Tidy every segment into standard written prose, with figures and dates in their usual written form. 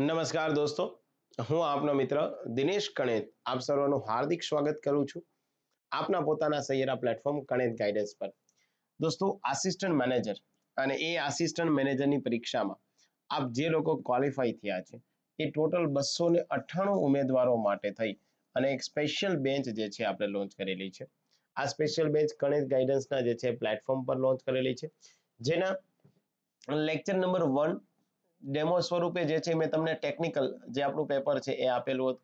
નમસ્કાર દોસ્તો, હું આપનો મિત્ર દિનેશ કણેત આપ સર્વનું હાર્દિક સ્વાગત કરું છું આપના પોતાના સૈયરા પ્લેટફોર્મ કણેત ગાઈડન્સ પર. દોસ્તો, આસિસ્ટન્ટ મેનેજર અને એ આસિસ્ટન્ટ મેનેજરની પરીક્ષામાં આપ જે લોકો ક્વોલિફાઈ થયા છે એ ટોટલ 298 ઉમેદવારો માટે થઈ અને એક સ્પેશિયલ બેન્ચ જે છે આપણે લોન્ચ કરેલી છે. આ સ્પેશિયલ બેન્ચ કણેત ગાઈડન્સના જે છે પ્લેટફોર્મ પર લોન્ચ કરેલી છે, જેના લેક્ચર નંબર 1 ડેમો સ્વરૂપે જે છે મેં તમને ટેકનિકલ જે આપણું પેપર છે એ આપેલું હતું.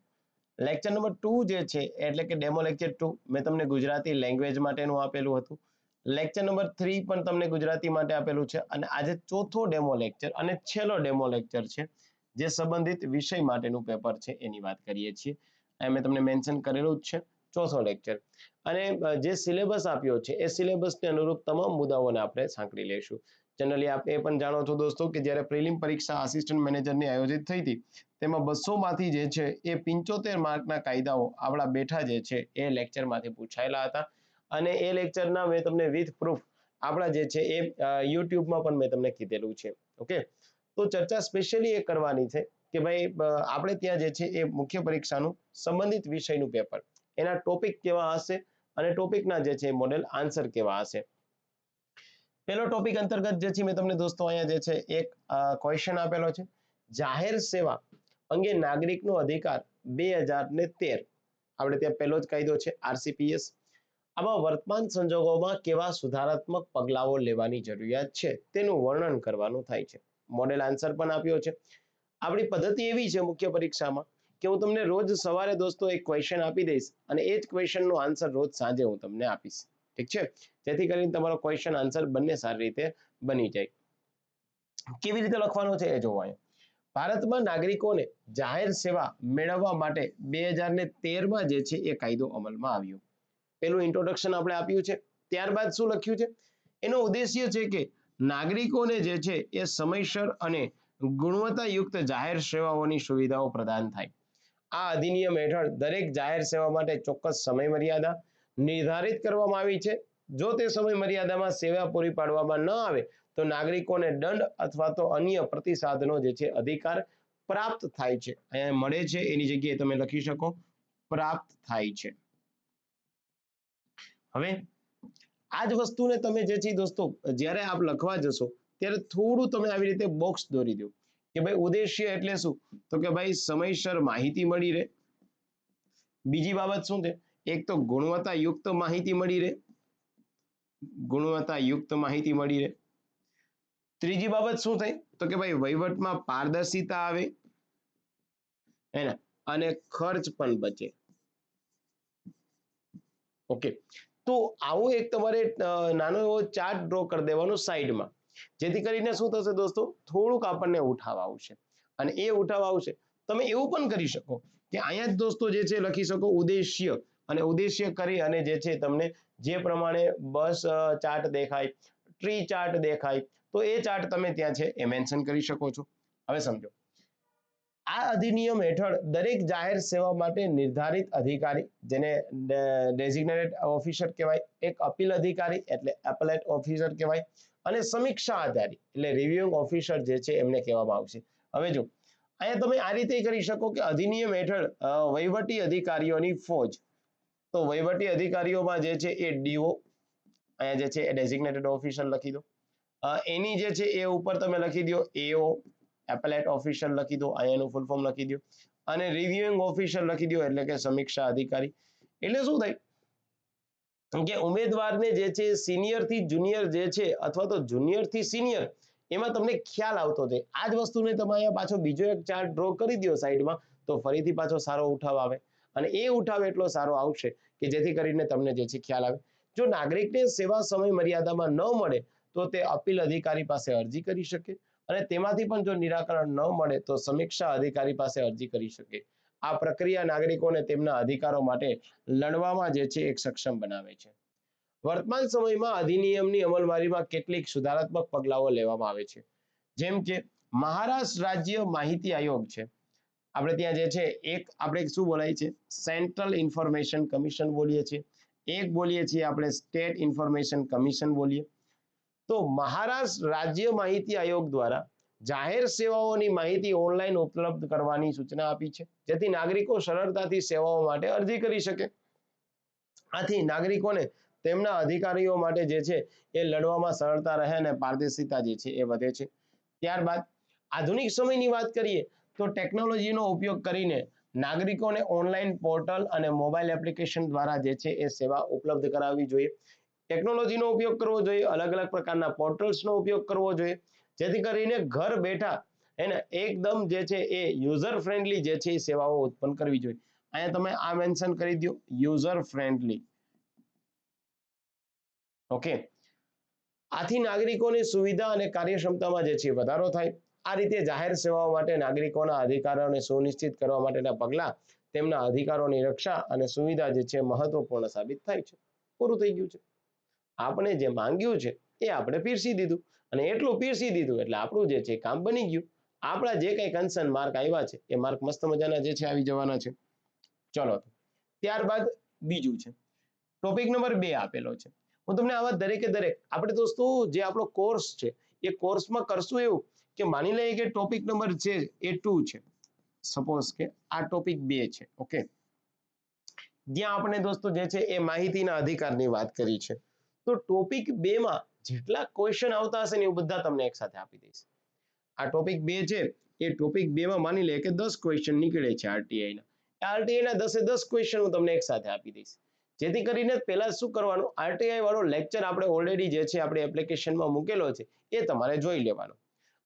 લેક્ચર નંબર 2 જે છે એટલે કે ડેમો લેક્ચર 2 મેં તમને ગુજરાતી લેંગ્વેજ માટેનું આપેલું હતું. લેક્ચર નંબર 3 પણ તમને ગુજરાતી માટે આપેલું છે અને આજે ચોથો ડેમો લેક્ચર અને છેલ્લો ડેમો લેક્ચર છે જે સંબંધિત વિષય માટેનું પેપર છે એની વાત કરીએ છીએ. અહીં મેં તમને મેન્શન કરેલું જ છે ચોથો લેક્ચર. અને જે સિલેબસ આપ્યો છે એ સિલેબસને અનુરૂપ તમામ મુદ્દાઓને આપણે સાંકળી લઈશું. જનરલી આપ એ પણ જાણો છો દોસ્તો કે જ્યારે પ્રિલિમ પરીક્ષા આસિસ્ટન્ટ મેનેજરની આયોજિત થઈ હતી તેમાં 200 માંથી જે છે એ 75 માર્કના કાયદાઓ આપણા બેઠા જે છે એ લેક્ચરમાંથી પૂછાયેલા હતા અને એ લેક્ચરના મેં તમને વિથ પ્રૂફ આપણા જે છે એ યુટ્યુબમાં પણ મેં તમને કીધેલું છે. ઓકે, તો ચર્ચા સ્પેશિયલી એ કરવાની છે કે ભાઈ આપણે ત્યાં જે છે એ મુખ્ય પરીક્ષાનું સંબંધિત વિષયનું પેપર, એના ટોપિક કેવા હશે અને ટોપિકના જે છે મોડેલ આન્સર કેવા હશે. પહેલો ટોપિક અંતર્ગત જે છે મેં તમને દોસ્તો અહીંયા જે છે એક ક્વેશ્ચન આપેલો છે, જાહેર સેવા અંગે નાગરિકનો અધિકાર 2013. આપણે ત્યાં પહેલો જ કાયદો છે આરસીપીએસ. આમાં વર્તમાન સંજોગોમાં કેવા સુધારાત્મક પગલાઓ લેવાની જરૂરિયાત છે તેનું વર્ણન કરવાનું થાય છે. મોડેલ આન્સર પણ આપ્યો છે. આપણી પદ્ધતિ એવી છે મુખ્ય પરીક્ષામાં કે હું તમને રોજ સવારે દોસ્તો એક ક્વેશ્ચન આપી દઈશ અને એ જ ક્વેશ્ચનનો આન્સર રોજ સાંજે હું તમને આપીશ. ઠીક છે, જેથી કરીને તમારો ક્વેશ્ચન આન્સર બંને સારી રીતે બની જાય. કેવી રીતે લખવાનો છે એ જોવો. ભારતમાં નાગરિકોને જાહેર સેવા મેળવવા માટે 2013માં જે છે એ કાયદો અમલમાં આવ્યો. પેલું ઇન્ટ્રોડક્શન આપણે આપ્યું છે, ત્યારબાદ શું લખ્યું છે, એનો ઉદ્દેશ્ય છે કે નાગરિકોને જે છે એ સમયસર અને ગુણવત્તાયુક્ત જાહેર સેવાઓની સુવિધાઓ પ્રદાન થાય. આ અધિનિયમ હેઠળ દરેક જાહેર સેવા માટે ચોક્કસ સમય મર્યાદા નિર્ધારિત કરવામાં આવી છે. જો તે સમય મર્યાદામાં સેવા પૂરી પાડવામાં ન આવે તો નાગરિકોને દંડ અથવા તો અન્ય પ્રતિસાદનો જે છે અધિકાર પ્રાપ્ત થાય છે. અહીંયા મળે છે એની જગ્યાએ તમે લખી શકો પ્રાપ્ત થાય છે. હવે આ જ વસ્તુને તમે જે છે દોસ્તો જ્યારે આપ લખવા જશો ત્યારે થોડું તમે આવી રીતે બોક્સ દોરી દો કે ભાઈ ઉદ્દેશ્ય એટલે શું, તો કે ભાઈ સમયસર માહિતી મળી રહે. બીજી બાબત શું છે, એક તો ગુણવત્તાયુક્ત માહિતી મળી રહે, ગુણવત્તાયુક્ત માહિતી મળી રહે. ત્રીજી બાબત શું થઈ, તો કે ભાઈ વહીવટમાં પારદર્શિતા આવે અને ખર્ચ પણ બચે. ઓકે, તો આવું એક તમારે નાનો એવો ચાર્ટ ડ્રો કરી દેવાનો સાઈડમાં, જેથી કરીને શું થશે દોસ્તો, થોડુંક આપણને ઉઠાવ આવશે. અને એ ઉઠાવ આવશે તમે એવું પણ કરી શકો કે અહીંયા જ દોસ્તો જે છે લખી શકો ઉદ્દેશ્ય, અને ઉદ્દેશ્ય કરી અને જે છે તમને જે પ્રમાણે બસ ચાર્ટ દેખાય, ટ્રી ચાર્ટ દેખાય, તો એ ચાર્ટ તમે ત્યાં છે એ મેન્શન કરી શકો છો. હવે સમજો, આ અધિનિયમ હેઠળ દરેક જાહેર સેવા માટે નિર્ધારિત અધિકારી, જેને ડેઝિગ્નેટેડ ઓફિસર કહેવાય, એક અપીલ અધિકારી એટલે એપેલેટ ઓફિસર કહેવાય, અને સમીક્ષા અધિકારી એટલે રિવ્યુઇંગ ઓફિસર જે છે એમને કહેવામાં આવશે. હવે જો અહીંયા તમે આ રીતે કરી શકો કે અધિનિયમ હેઠળ વહીવટી અધિકારીઓની ફોજ, તો વહીવટી અધિકારીઓમાં જે છે એ ડીઓ, અહીંયા જે છે એ ડેઝિગ્નેટેડ ઓફિસર લખી દો. એની જે છે એ ઉપર તમે લખી દો એઓ, એપેલેટ ઓફિસર લખી દો, અહીંયાનું ફૂલ ફોર્મ લખી દો, અને રિવ્યુઇંગ ઓફિસર લખી દો એટલે કે સમીક્ષા અધિકારી. એટલે શું થાય કે ઉમેદવારને જે છે સિનિયર થી જુનિયર જે છે અથવા તો જુનિયર થી સિનિયર એમાં તમને ખ્યાલ આવતો જાય. આ જ વસ્તુને તમે અહીંયા પાછો બીજો એક ચાર્ટ ડ્રો કરી દો સાઈડમાં, તો ફરીથી પાછો સારો ઉઠાવ આવે. અને એ ઉઠાવ એટલો સારો આવશે કે જેથી કરીને તમને જે છે ખ્યાલ આવે. જો નાગરિકને સેવા સમય મર્યાદામાં ન મળે તો તે અપીલ અધિકારી પાસે અરજી કરી શકે, અને તેમાંથી પણ જો નિરાકરણ ન મળે તો સમીક્ષા અધિકારી પાસે અરજી કરી શકે. આ પ્રક્રિયા નાગરિકોને તેમના અધિકારો માટે લડવામાં જે છે એક સક્ષમ બનાવે છે. વર્તમાન સમયમાં અધિનિયમની અમલવારીમાં કેટલીક સુધારાત્મક પગલાઓ લેવામાં આવે છે, જેમ કે મહારાષ્ટ્ર રાજ્ય માહિતી આયોગ છે, આપણે ત્યાં જે છે એક આપણે શું બોલાય છે સેન્ટ્રલ ઇન્ફોર્મેશન કમિશન બોલીએ છીએ, એક બોલીએ છીએ આપણે સ્ટેટ ઇન્ફોર્મેશન કમિશન બોલીએ. તો મહારાષ્ટ્ર રાજ્ય માહિતી આયોગ દ્વારા જાહેર સેવાઓની માહિતી ઓનલાઈન ઉપલબ્ધ કરવાની સૂચના આપી છે, જેથી નાગરિકો સરળતાથી સેવાઓ માટે અરજી કરી શકે. આથી નાગરિકોને તેમના અધિકારીઓ માટે જે છે એ લડવામાં સરળતા રહે અને પારદર્શિતા જે છે એ વધે છે. ત્યારબાદ આધુનિક સમયની વાત કરીએ તો ટેકનોલોજીનો ઉપયોગ કરીને નાગરિકોને ઓનલાઈન પોર્ટલ અને મોબાઈલ એપ્લિકેશન દ્વારા જે છે એ સેવા ઉપલબ્ધ કરાવવી જોઈએ. ટેકનોલોજીનો ઉપયોગ કરવો જોઈએ, અલગ અલગ પ્રકારના પોર્ટલ્સનો ઉપયોગ કરવો જોઈએ, જેથી કરીને ઘર બેઠા એને એકદમ જે છે એ યુઝર ફ્રેન્ડલી જે છે એ સેવાઓ ઉત્પન્ન કરવી જોઈએ. અહીંયા તમે આ મેન્શન કરી દો, યુઝર ફ્રેન્ડલી. ઓકે, આથી નાગરિકોની સુવિધા અને કાર્યક્ષમતામાં જે છે વધારો થાય. આ રીતે જાહેર સેવાઓ માટે નાગરિકોના અધિકારોને સુનિશ્ચિત કરવા માટેના પગલાં તેમના અધિકારોની રક્ષા અને સુવિધા જે છે મહત્વપૂર્ણ સાબિત થાય છે. પૂરું થઈ ગયું છે. આપણે જે માંગ્યું છે એ આપણે પીરસી દીધું, અને એટલું પીરસી દીધું એટલે આપણું જે છે કામ બની ગયું. આપણા જે કંઈ કન્સર્ન માર્ક આવ્યા છે એ માર્ક મસ્ત મજાના જે છે આવી જવાના છે. ચલો, ત્યારબાદ બીજું છે ટોપિક નંબર 2 આપેલો છે. હું તમને આવા દરેકે દરેક આપણે દોસ્તો જે આપણો કોર્સ છે એ કોર્સમાં કરશું એવું કે માની લઈએ કે ટોપિક નંબર છે એ 2 છે, સપોઝ કે આ ટોપિક 2 છે. ઓકે, જ્યાં આપણે દોસ્તો જે છે એ માહિતીના અધિકારની વાત કરી છે, તો ટોપિક 2 માં જેટલા ક્વેશ્ચન આવતા હશે ને એ બધા તમને એક સાથે આપી દઈશ. આ ટોપિક 2 છે એ ટોપિક 2 માં માની લે કે 10 ક્વેશ્ચન નીકળે છે આરટીઆઈ ના. આરટીઆઈ ના 10 એ 10 ક્વેશ્ચન હું તમને એક સાથે આપી દઈશ, જેથી કરીને પહેલા શું કરવાનું, આરટીઆઈ વાળો લેક્ચર આપણે ઓલરેડી જે છે આપણે એપ્લિકેશનમાં મૂકેલો છે એ તમારે જોઈ લેવાનો,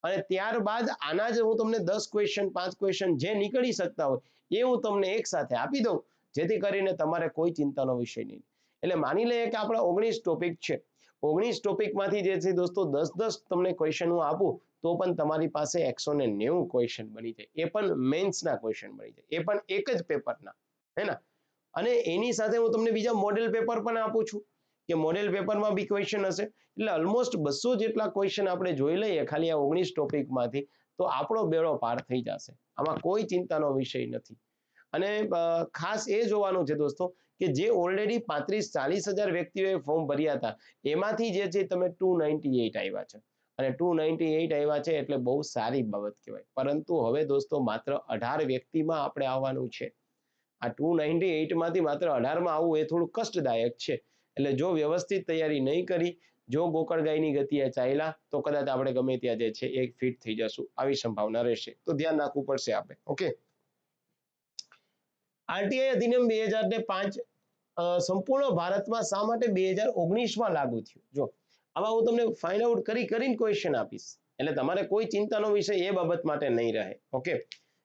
અને ત્યારબાદ આના જ હું તમને 10 ક્વેશ્ચન 5 ક્વેશ્ચન જે નીકળી શકતા હોય એ હું તમને એક સાથે આપી દઉં, જેથી કરીને તમારે કોઈ ચિંતાનો વિષય નહીં. એટલે માની લઈએ કે આપણા 19 ટોપિક છે, 19 ટોપિકમાંથી જે છે દોસ્તો 10-10 તમને ક્વેશ્ચન હું આપું તો પણ તમારી પાસે 190 ક્વેશ્ચન બની જાય, એ પણ મેન્સના ક્વેશ્ચન બની જાય, એ પણ એક જ પેપરના, હે ને. અને એની સાથે હું તમને બીજા મોડેલ પેપર પણ આપું છું કે મોડેલ પેપરમાં બી ક્વેશ્ચન હશે. એટલે ઓલમોસ્ટ 200 જેટલા ક્વેશ્ચન આપણે જોઈ લઈએ ખાલી આ 19 ટોપિકમાંથી, તો આપણો બેડો પાર થઈ જશે. આમાં કોઈ ચિંતાનો વિષય નથી. અને ખાસ એ જોવાનું છે દોસ્તો કે જે ઓલરેડી 35-40 હજાર વ્યક્તિઓએ ફોર્મ ભર્યા હતા એમાંથી જે છે તમે 298 આવ્યા છે, અને 298 આવ્યા છે એટલે બહુ સારી બાબત કહેવાય. પરંતુ હવે દોસ્તો માત્ર 18 વ્યક્તિમાં આપણે આવવાનું છે. આ 298 માંથી માત્ર 18 માં આવવું એ થોડું કષ્ટદાયક છે. એટલે જો વ્યવસ્થિત તૈયારી નહીં કરી, જો ગોકળગાયની ગતિએ ચાલ્યા તો કદાચ આપણે ગમે ત્યાં જે છે એક ફિટ થઈ જશું, આવી સંભાવના રહેશે. તો ધ્યાન રાખવું પડશે આપણે. ઓકે, આરટીઆઈ અધિનિયમ 2005 સંપૂર્ણ ભારતમાં શા માટે 2019માં લાગુ થયું? જો આમાં હું તમને ફાઇન્ડ આઉટ કરીને ક્વેશ્ચન આપીશ, એટલે તમારે કોઈ ચિંતાનો વિષય એ બાબત માટે નહીં રહે. ઓકે,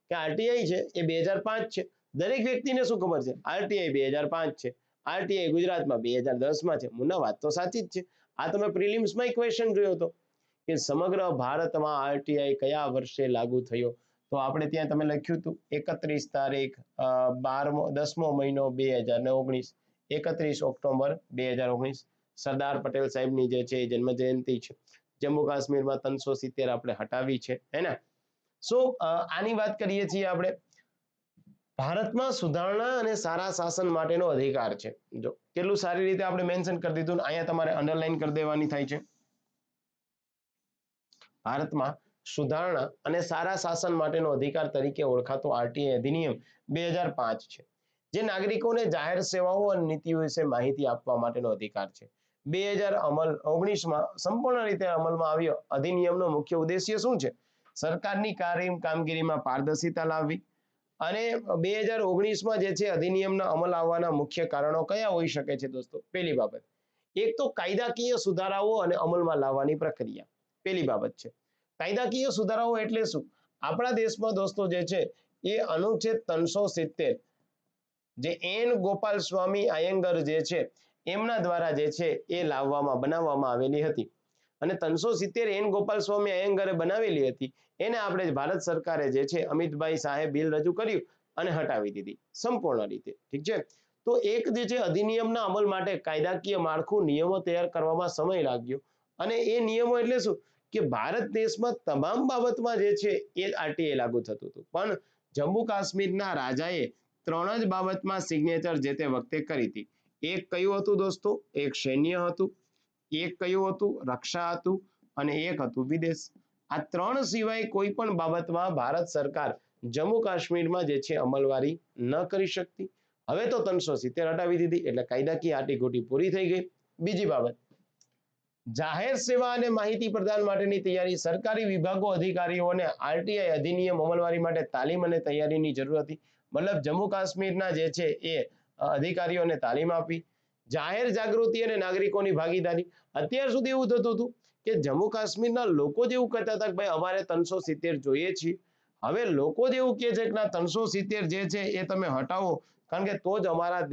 કે આરટીઆઈ છે એ 2005 છે. દરેક વ્યક્તિને શું ખબર છે આરટીઆઈ 2005 છે, આરટીઆઈ ગુજરાતમાં 2010માં છે. મુન્ના વાત તો સાચી જ છે. આ તમે પ્રિલિમ્સમાં ક્વેશ્ચન જોયો હતો કે સમગ્ર ભારતમાં આરટીઆઈ કયા વર્ષે લાગુ થયો, તો આપણે ત્યાં તમે લખ્યું હતું 31 તારીખ 10મો મહિનો 2019, 31 ઓક્ટોબર 2019 સરદાર પટેલ સાહેબની જે છે જન્મ જયંતિ છે. જમ્મુ કાશ્મીરમાં 370 આપણે હટાવી છે, હે ને. સો આની વાત કરીએ છીએ આપણે. ભારતમાં સુધારણા અને સારા શાસન માટેનો અધિકાર છે. જો કેટલું સારી રીતે આપણે મેન્શન કરી દીધું, અહીંયા તમારે અંડરલાઈન કરી દેવાની થાય છે. ભારતમાં સુધારણા અને સારા શાસન માટેનો અધિકાર તરીકે ઓળખાતો આરટીઆઈ અધિનિયમ 2005 છે, જે નાગરિકોને જાહેર સેવાઓ અને નીતિઓ વિશે માહિતી આપવા માટેનો અધિકાર છે. 2019માં સંપૂર્ણ રીતે અમલમાં આવ્યો. અધિનિયમનો મુખ્ય ઉદ્દેશ્ય શું છે? સરકારની કામગીરીમાં પારદર્શિતા લાવવી. અને 2019માં જે છે અધિનિયમના અમલ આવવાના મુખ્ય કારણો કયા હોઈ શકે છે દોસ્તો? પહેલી બાબત, એક તો કાયદાકીય સુધારાઓ અને અમલમાં લાવવાની પ્રક્રિયા. પહેલી બાબત છે કાયદાકીય સુધારાઓ એટલે શું? આપણા દેશમાં દોસ્તો જે છે એ અનુચ્છેદ 370 જે એન ગોપાલ સ્વામી અયંગર જે છે એમના દ્વારા જે છે એ બનાવવામાં આવેલી હતી. અને 370 એન ગોપાલ સ્વામી અયંગરે બનાવેલી હતી, એને આપણે ભારત સરકારે જે છે અમિતભાઈ શાહે બિલ રજૂ કર્યું અને હટાવી દીધી સંપૂર્ણ રીતે. ઠીક છે. તો એક જે છે અધિનિયમના અમલ માટે કાયદાકીય માળખું નિયમો તૈયાર કરવામાં સમય લાગ્યો, અને એ નિયમો એટલે શું કે ભારત દેશમાં તમામ બાબતમાં જે છે એ આરટીઆઈ લાગુ થતું હતું, પણ જમ્મુ કાશ્મીરના રાજાએ 3 જ બાબતમાં સિગ્નેચર જે તે વખતે કરી હતી. એક કયું હતું દોસ્તો? એક સૈન્ય હતું, એક કયું હતું? રક્ષા હતું, અને એક હતું વિદેશ. આ ત્રણ સિવાય કોઈ પણ બાબતમાં ભારત સરકાર જમ્મુ કાશ્મીરમાં જે છે અમલવારી ન કરી શકતી. હવે તો 370 હટાવી દીધી એટલે કાયદાકીય આટીઘૂટી પૂરી થઈ ગઈ. બીજી બાબત, જાહેર સેવા અને માહિતી પ્રદાન માટેની તૈયારી. સરકારી વિભાગો અધિકારીઓને આરટીઆઈ અધિનિયમ અમલવારી માટે તાલીમ અને તૈયારીની જરૂર હતી. મતલબ જમ્મુ કાશ્મીરના જે છે એ અધિકારીઓને તાલીમ આપી. જાહેર જાગૃતિ અને નાગરિકોની ભાગીદારી. અત્યાર સુધી એવું થતું હતું કે જમ્મુ કાશ્મીરના લોકો જ એવું કહેતા હતા કે ભાઈ અમારે 370 જોઈએ છીએ. હવે લોકો જ એવું કહે છે કે ના 370 જે છે એ તમે હટાવો, કારણ કે તો જ અમારા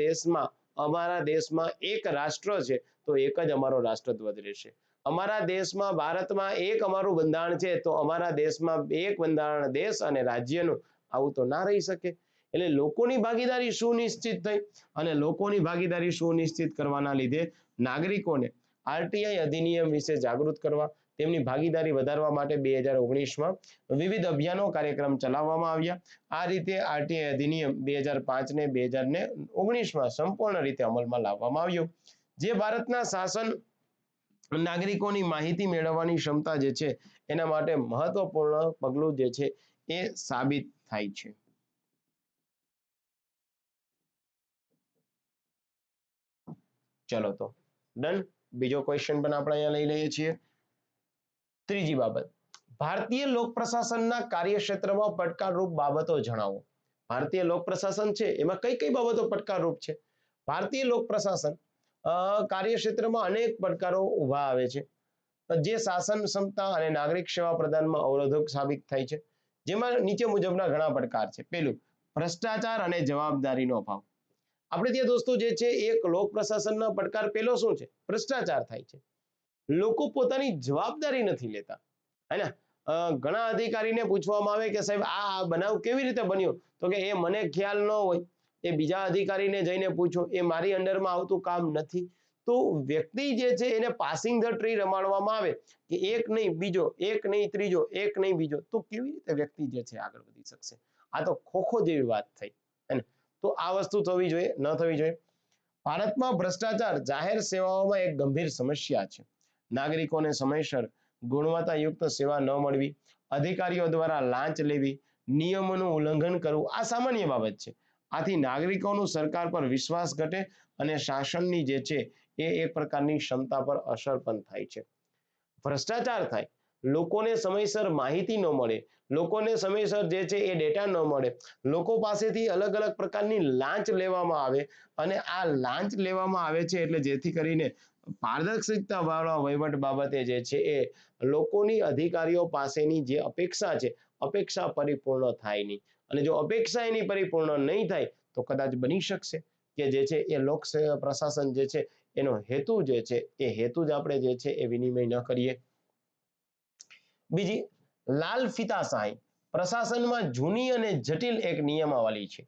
દેશમાં એક રાષ્ટ્ર છે તો એક જ અમારો રાષ્ટ્રધ્વજ રહેશે. અમારા દેશમાં ભારતમાં એક અમારું બંધારણ છે તો અમારા દેશમાં એક બંધારણ દેશ અને રાજ્યનું આવું તો ના રહી શકે. એટલે લોકોની ભાગીદારી સુનિશ્ચિત થઈ અને લોકોની ભાગીદારી સુનિશ્ચિત કરવાના લીધે નાગરિકોને આરટીઆઈ અધિનિયમ વિશે જાગૃત કરવા, તેમની ભાગીદારી વધારવા માટે 2019માં વિવિધ અભિયાનો કાર્યક્રમ ચલાવવામાં આવ્યા. આ રીતે આરટીઆઈ અધિનિયમ 2005 ને 2019માં સંપૂર્ણ રીતે અમલમાં લાવવામાં આવ્યો, જે ભારતના શાસન નાગરિકોની માહિતી મેળવવાની ક્ષમતા જે છે એના માટે મહત્વપૂર્ણ પગલું જે છે એ સાબિત થાય છે. ચલો તો ડન. બીજો ક્વેશ્ચન પણ આપણે અહીંયા લઈ લઈએ છીએ. ત્રીજી બાબત, ભારતીય લોક પ્રશાસનના કાર્યક્ષેત્રમાં પડકારરૂપ બાબતો જણાવો. ભારતીય લોક પ્રશાસન છે એમાં કઈ કઈ બાબતો પડકારરૂપ છે? ભારતીય લોક પ્રશાસન કાર્યક્ષેત્રમાં અનેક પડકારો ઉભા આવે છે, જે શાસન ક્ષમતા અને નાગરિક સેવા પ્રદાનમાં અવરોધક સાબિત થાય છે. જેમાં નીચે મુજબના ઘણા પડકાર છે. પેલું, ભ્રષ્ટાચાર અને જવાબદારીનો અભાવ. આપણે ત્યાં દોસ્તો જે છે એક લોક પ્રશાસનનો પડકાર પેલો શું છે? ભ્રષ્ટાચાર થાય છે. લોકો પોતાની જવાબદારી નથી લેતા, હે ને? ઘણા અધિકારીને પૂછવામાં આવે કે સાહેબ આ બનાવ કેવી રીતે બન્યો, તો કે એ મને ખ્યાલ ન હોય, એ બીજા અધિકારીને જઈને પૂછો, એ મારી અંડરમાં આવતું કામ નથી. તો વ્યક્તિ જે છે એને પાસિંગ ધ ટ્રી રમાડવામાં આવે કે એક નહીં બીજો, એક નહીં ત્રીજો, એક નહીં બીજો, તો કેવી રીતે વ્યક્તિ જે છે આગળ વધી શકશે? આ તો ખોખો જેવી વાત થઈ, હે ને? તો આ વસ્તુ થવી જોઈએ, ન થવી જોઈએ. ભારતમાં ભ્રષ્ટાચાર જાહેર સેવાઓમાં એક ગંભીર સમસ્યા છે. નાગરિકોને સમયસર ગુણવત્તાયુક્ત સેવા ન મળવી, અધિકારીઓ દ્વારા લાંચ લેવી, નિયમોનું ઉલ્લંઘન કરવું, આ સામાન્ય બાબત છે. આથી નાગરિકોનું સરકાર પર વિશ્વાસ ઘટે અને શાસનની જે છે એ એક પ્રકારની ક્ષમતા પર અસર પણ થાય છે. ભ્રષ્ટાચાર થાય, લોકોને સમયસર માહિતી ન મળે, લોકોને સમયસર જે છે એ ડેટા ન મળે, લોકો પાસેથી અલગ અલગ પ્રકારની લાંચ લેવામાં આવે અને આ લાંચ લેવામાં આવે છે એટલે જેથી કરીને પારદર્શિતા વાળા વહીવટ બાબતે જે છે એ લોકોની અધિકારીઓ પાસેની જે અપેક્ષા છે, અપેક્ષા પરિપૂર્ણ થાય નહીં. અને જો અપેક્ષા એની પરિપૂર્ણ નહીં થાય તો કદાચ બની શકશે કે જે છે એ લોક પ્રશાસન જે છે એનો હેતુ જે છે એ હેતુ જ આપણે જે છે એ વિનિમય ન કરીએ. બીજી, લાલ ફિતાશાહી. પ્રશાસનમાં જૂની અને જટિલ એક નિયમાવલી છે.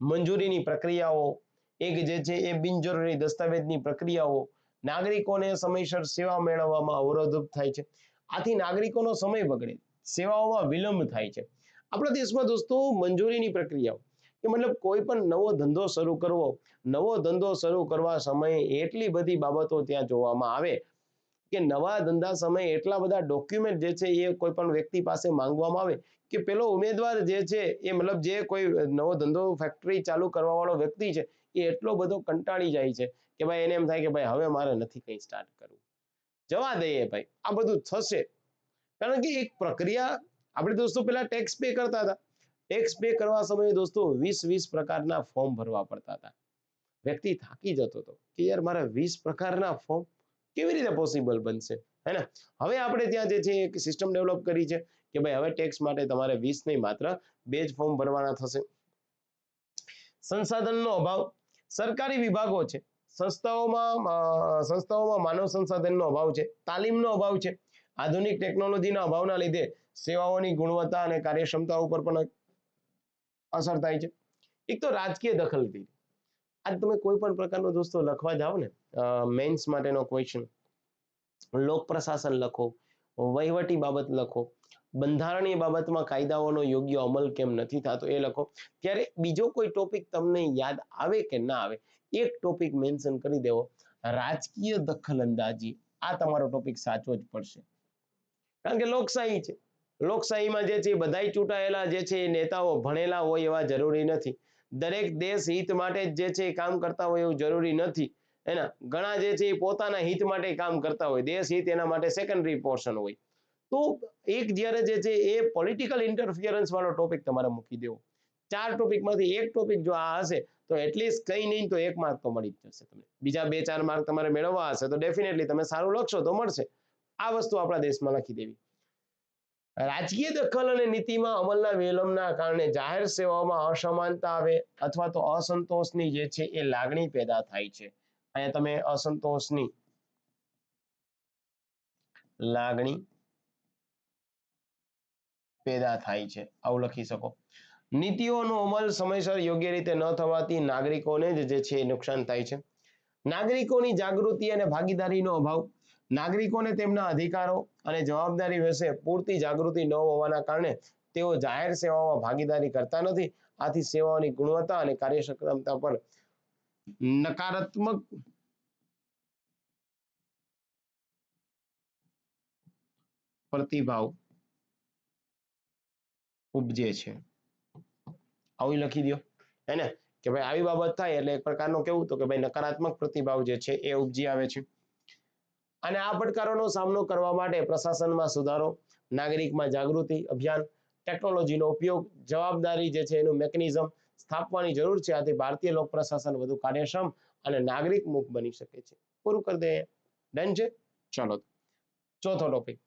મંજૂરીની પ્રક્રિયાઓ, એક જે છે એ બિનજરૂરી દસ્તાવેજની પ્રક્રિયાઓ, નાગરિકોને સમયસર સેવા મેળવવામાં અવરોધ થાય છે. આથી નાગરિકોનો સમય બગડે, સેવાઓમાં વિલંબ થાય છે. આપણા દેશમાં દોસ્તો મંજૂરીની પ્રક્રિયાઓ કે મતલબ કોઈ પણ નવો ધંધો શરૂ કરવા સમયે એટલી બધી બાબતો ત્યાં જોવામાં આવે કે નવા ધંધા સમયે એટલા બધા ડોક્યુમેન્ટ જે છે એ કોઈ પણ વ્યક્તિ પાસે માંગવામાં આવે કે પેલો ઉમેદવાર જે છે એ મતલબ જે કોઈ નવો ધંધો ફેક્ટરી ચાલુ કરવા વાળો વ્યક્તિ છે એ એટલો બધો કંટાળી જાય છે કે ભાઈ એને એમ થાય કે ભાઈ હવે મારે નથી કંઈ સ્ટાર્ટ કરવું, જવા દઈએ ભાઈ, આ બધું થશે. કારણ કે એક પ્રક્રિયા, આપણે દોસ્તો પેલા ટેક્સ પે કરતા હતા, ટેક્સ પે કરવા સમયે દોસ્તો 20 પ્રકારના ફોર્મ ભરવા પડતા હતા. વ્યક્તિ થાકી જતો હતો કે યાર મારે 20 પ્રકારના ફોર્મ કેવી રીતે પોસિબલ બનશે, હે ને? હવે આપણે ત્યાં જે છે એક સિસ્ટમ ડેવલપ કરી છે કે ભાઈ હવે ટેક્સ માટે તમારે 20 નહીં માત્ર 2 જ ફોર્મ ભરવાના થશે. સંસાધનનો અભાવ. સરકારી વિભાગો છે, સંસ્થાઓમાં માનવ સંસાધનનો અભાવ છે, તાલીમનો અભાવ છે. આધુનિક ટેકનોલોજીના અભાવના લીધે સેવાઓની ગુણવત્તા અને કાર્યક્ષમતા ઉપર પણ અસર થાય છે. એક તો રાજકીય દખલગીરી. આજ તમે કોઈ પણ પ્રકારનો દોસ્તો લખવા જાઓ ને, મેન્સ માટેનો ક્વેશ્ચન, લોક પ્રશાસન લખો, વહીવટી બાબત લખો, બંધારણીય બાબતમાં કાયદાઓનો યોગ્ય અમલ કેમ નથી થતો એ લખો, ત્યારે બીજો કોઈ ટોપિક તમને યાદ આવે કે ના આવે, એક ટોપિક મેન્શન કરી દેવો, રાજકીય દખલ અંદાજી. આ તમારો ટોપિક સાચો જ પડશે, કારણ કે લોકશાહી છે. લોકશાહીમાં જે છે બધાય ચૂંટાયેલા જે છે એ નેતાઓ ભણેલા હોય એવા જરૂરી નથી. દરેક દેશ હિત માટે જે છે એ કામ કરતા હોય એવું જરૂરી નથી. એના ઘણા જે છે એ પોતાના હિત માટે કામ કરતા હોય, દેશ હિત એના માટે સેકન્ડરી પોર્શન હોય. તો એક જ્યારે જે છે એ પોલિટિકલ ઇન્ટરફિયરન્સ વાળો ટોપિક તમારે મૂકી દેવો. 4 ટોપિકમાંથી એક ટોપિક જો આ હશે તો એટલીસ્ટ કંઈ નહીં તો 1 માર્ક તો મળી જ જશે તમને. બીજા 2-4 માર્ક તમારે મેળવવા હશે તો ડેફિનેટલી તમે સારું લખશો તો મળશે. આ વસ્તુ આપણા દેશમાં લખી દેવી. રાજકીય દખલ અને નીતિમાં અમલના વિલંબના કારણે જાહેર સેવાઓમાં અસમાનતા આવે અથવા તો અસંતોષની જે છે એ લાગણી પેદા થાય છે. અહીંયા તમે અસંતોષની લાગણી પેદા થાય છે આવું લખી શકો. નીતિઓનો અમલ સમયસર યોગ્ય રીતે ન થવાથી નાગરિકોને જ જે છે એ નુકસાન થાય છે. નાગરિકોની જાગૃતિ અને ભાગીદારીનો અભાવ. નાગરિકોને તેમના અધિકારો અને જવાબદારી વિશે પૂરતી જાગૃતિ ન હોવાના કારણે તેઓ જાહેર સેવાઓમાં ભાગીદારી કરતા નથી. આથી સેવાઓની ગુણવત્તા અને કાર્યક્ષમતા પર નકારાત્મક પ્રતિભાવ ઉપજે છે. આવું લખી દો હે ને કે ભાઈ આવી બાબત થાય એટલે એક પ્રકારનો કેવું તો કે ભાઈ નકારાત્મક પ્રતિભાવ જે છે એ ઉપજી આવે છે. અને આ પડકારોનો સામનો કરવા માટે પ્રશાસનમાં સુધારો, નાગરિકમાં જાગૃતિ અભિયાન, ટેકનોલોજીનો ઉપયોગ, જવાબદારી જે છે એનું મેકેનિઝમ સ્થાપવાની જરૂર છે. આથી ભારતીય લોક પ્રશાસન વધુ કાર્યક્ષમ અને નાગરિક મુખ બની શકે છે. પૂરું કરી દે. ડન છે. ચલો ચોથો ટોપિક.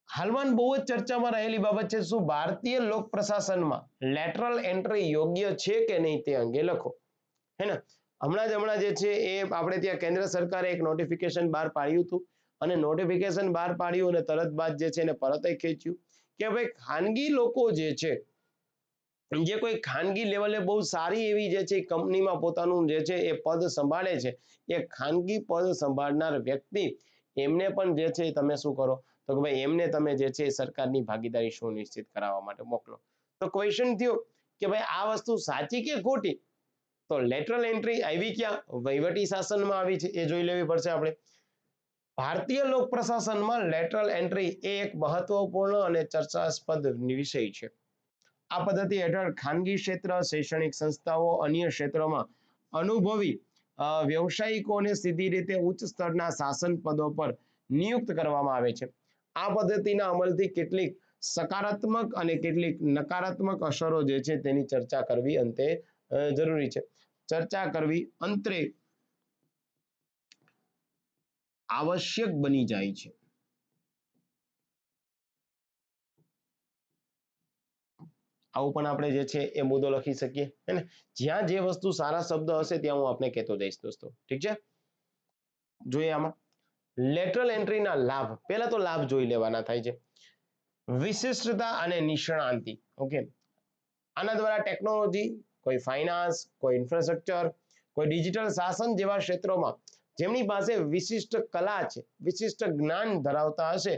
હાલમાં બહુ જ ચર્ચામાં રહેલી બાબત છે, શું ભારતીય લોક પ્રશાસનમાં લેટરલ એન્ટ્રી યોગ્ય છે કે નહીં તે અંગે લખો. હે ને હમણાં જે છે એ આપણે ત્યાં કેન્દ્ર સરકારે એક નોટિફિકેશન બહાર પાડ્યું હતું અને નોટિફિકેશન બહાર પાડ્યું અને તરત બાદ જે છે એને પરત ખેંચ્યું કે ભાઈ ખાનગી લોકો જે છે જે કોઈ ખાનગી લેવલે બહુ સારી એવી જે છે કંપનીમાં પોતાનું જે છે એ પદ સંભાળે છે, એ ખાનગી પદ સંભાળનાર વ્યક્તિ એમને પણ જે છે તમે શું કરો તો કે ભાઈ એમને તમે જે છે સરકારની ભાગીદારી સુનિશ્ચિત કરાવવા માટે મોકલો. તો ક્વેશ્ચન થયો કે ભાઈ આ વસ્તુ સાચી કે ખોટી? તો લેટરલ એન્ટ્રી આવી ક્યાં? વહીવટી શાસનમાં આવી છે, એ જોઈ લેવી પડશે આપણે. ભારતીય લોક પ્રશાસનમાં લેટરલ એન્ટ્રી એ એક મહત્વપૂર્ણ અને ચર્ચાસ્પદ વિષય છે. આ પદ્ધતિ હેઠળ ખાનગી ક્ષેત્ર, શૈક્ષણિક સંસ્થાઓ, અન્ય ક્ષેત્રોમાં અનુભવી વ્યવસાયિકોને સીધી રીતે ઉચ્ચ સ્તરના શાસન પદો પર નિયુક્ત કરવામાં આવે છે. આ પદ્ધતિના અમલથી કેટલીક સકારાત્મક અને કેટલીક નકારાત્મક અસરો જે છે તેની ચર્ચા કરવી અંતે જરૂરી છે. ચર્ચા કરવી અંતરે આવશ્યક બની જાય છે. આવું પણ આપણે જે છે એ મુદ્દો લખી શકીએ હે ને. જ્યાં જે વસ્તુ સારા શબ્દ હશે ત્યાં હું આપને કહેતો જઈશ દોસ્તો. ઠીક છે. જોઈએ આમાં લેટરલ એન્ટ્રીના લાભ. પહેલા તો લાભ જોઈ લેવાના થાય છે. વિશિષ્ટતા અને નિષ્ણાંતિ. ઓકે, આના દ્વારા ટેકનોલોજી, કોઈ ફાઇનાન્સ, કોઈ ઇન્ફ્રાસ્ટ્રક્ચર, કોઈ ડિજિટલ શાસન જેવા ક્ષેત્રોમાં જેમની પાસે વિશિષ્ટ કલા છે, વિશિષ્ટ જ્ઞાન ધરાવતા હશે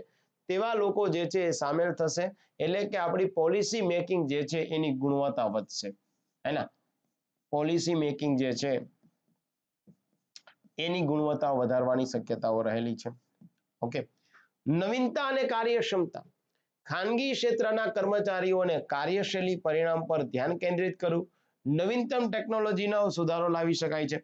તેવા લોકો જે છે એ સામેલ થશે. એટલે કે આપણી પોલિસી મેકિંગ જે છે એની ગુણવત્તા વધશે. હેના પોલિસી મેકિંગ જે છે એની ગુણવત્તા વધારવાની શક્યતાઓ રહેલી છે. ઓકે, નવીનતા અને કાર્યક્ષમતા. ખાનગી ક્ષેત્રના કર્મચારીઓને કાર્યશૈલી પરિણામ પર ધ્યાન કેન્દ્રિત કરવું, નવીનતમ ટેકનોલોજીનો સુધારો લાવી શકાય છે,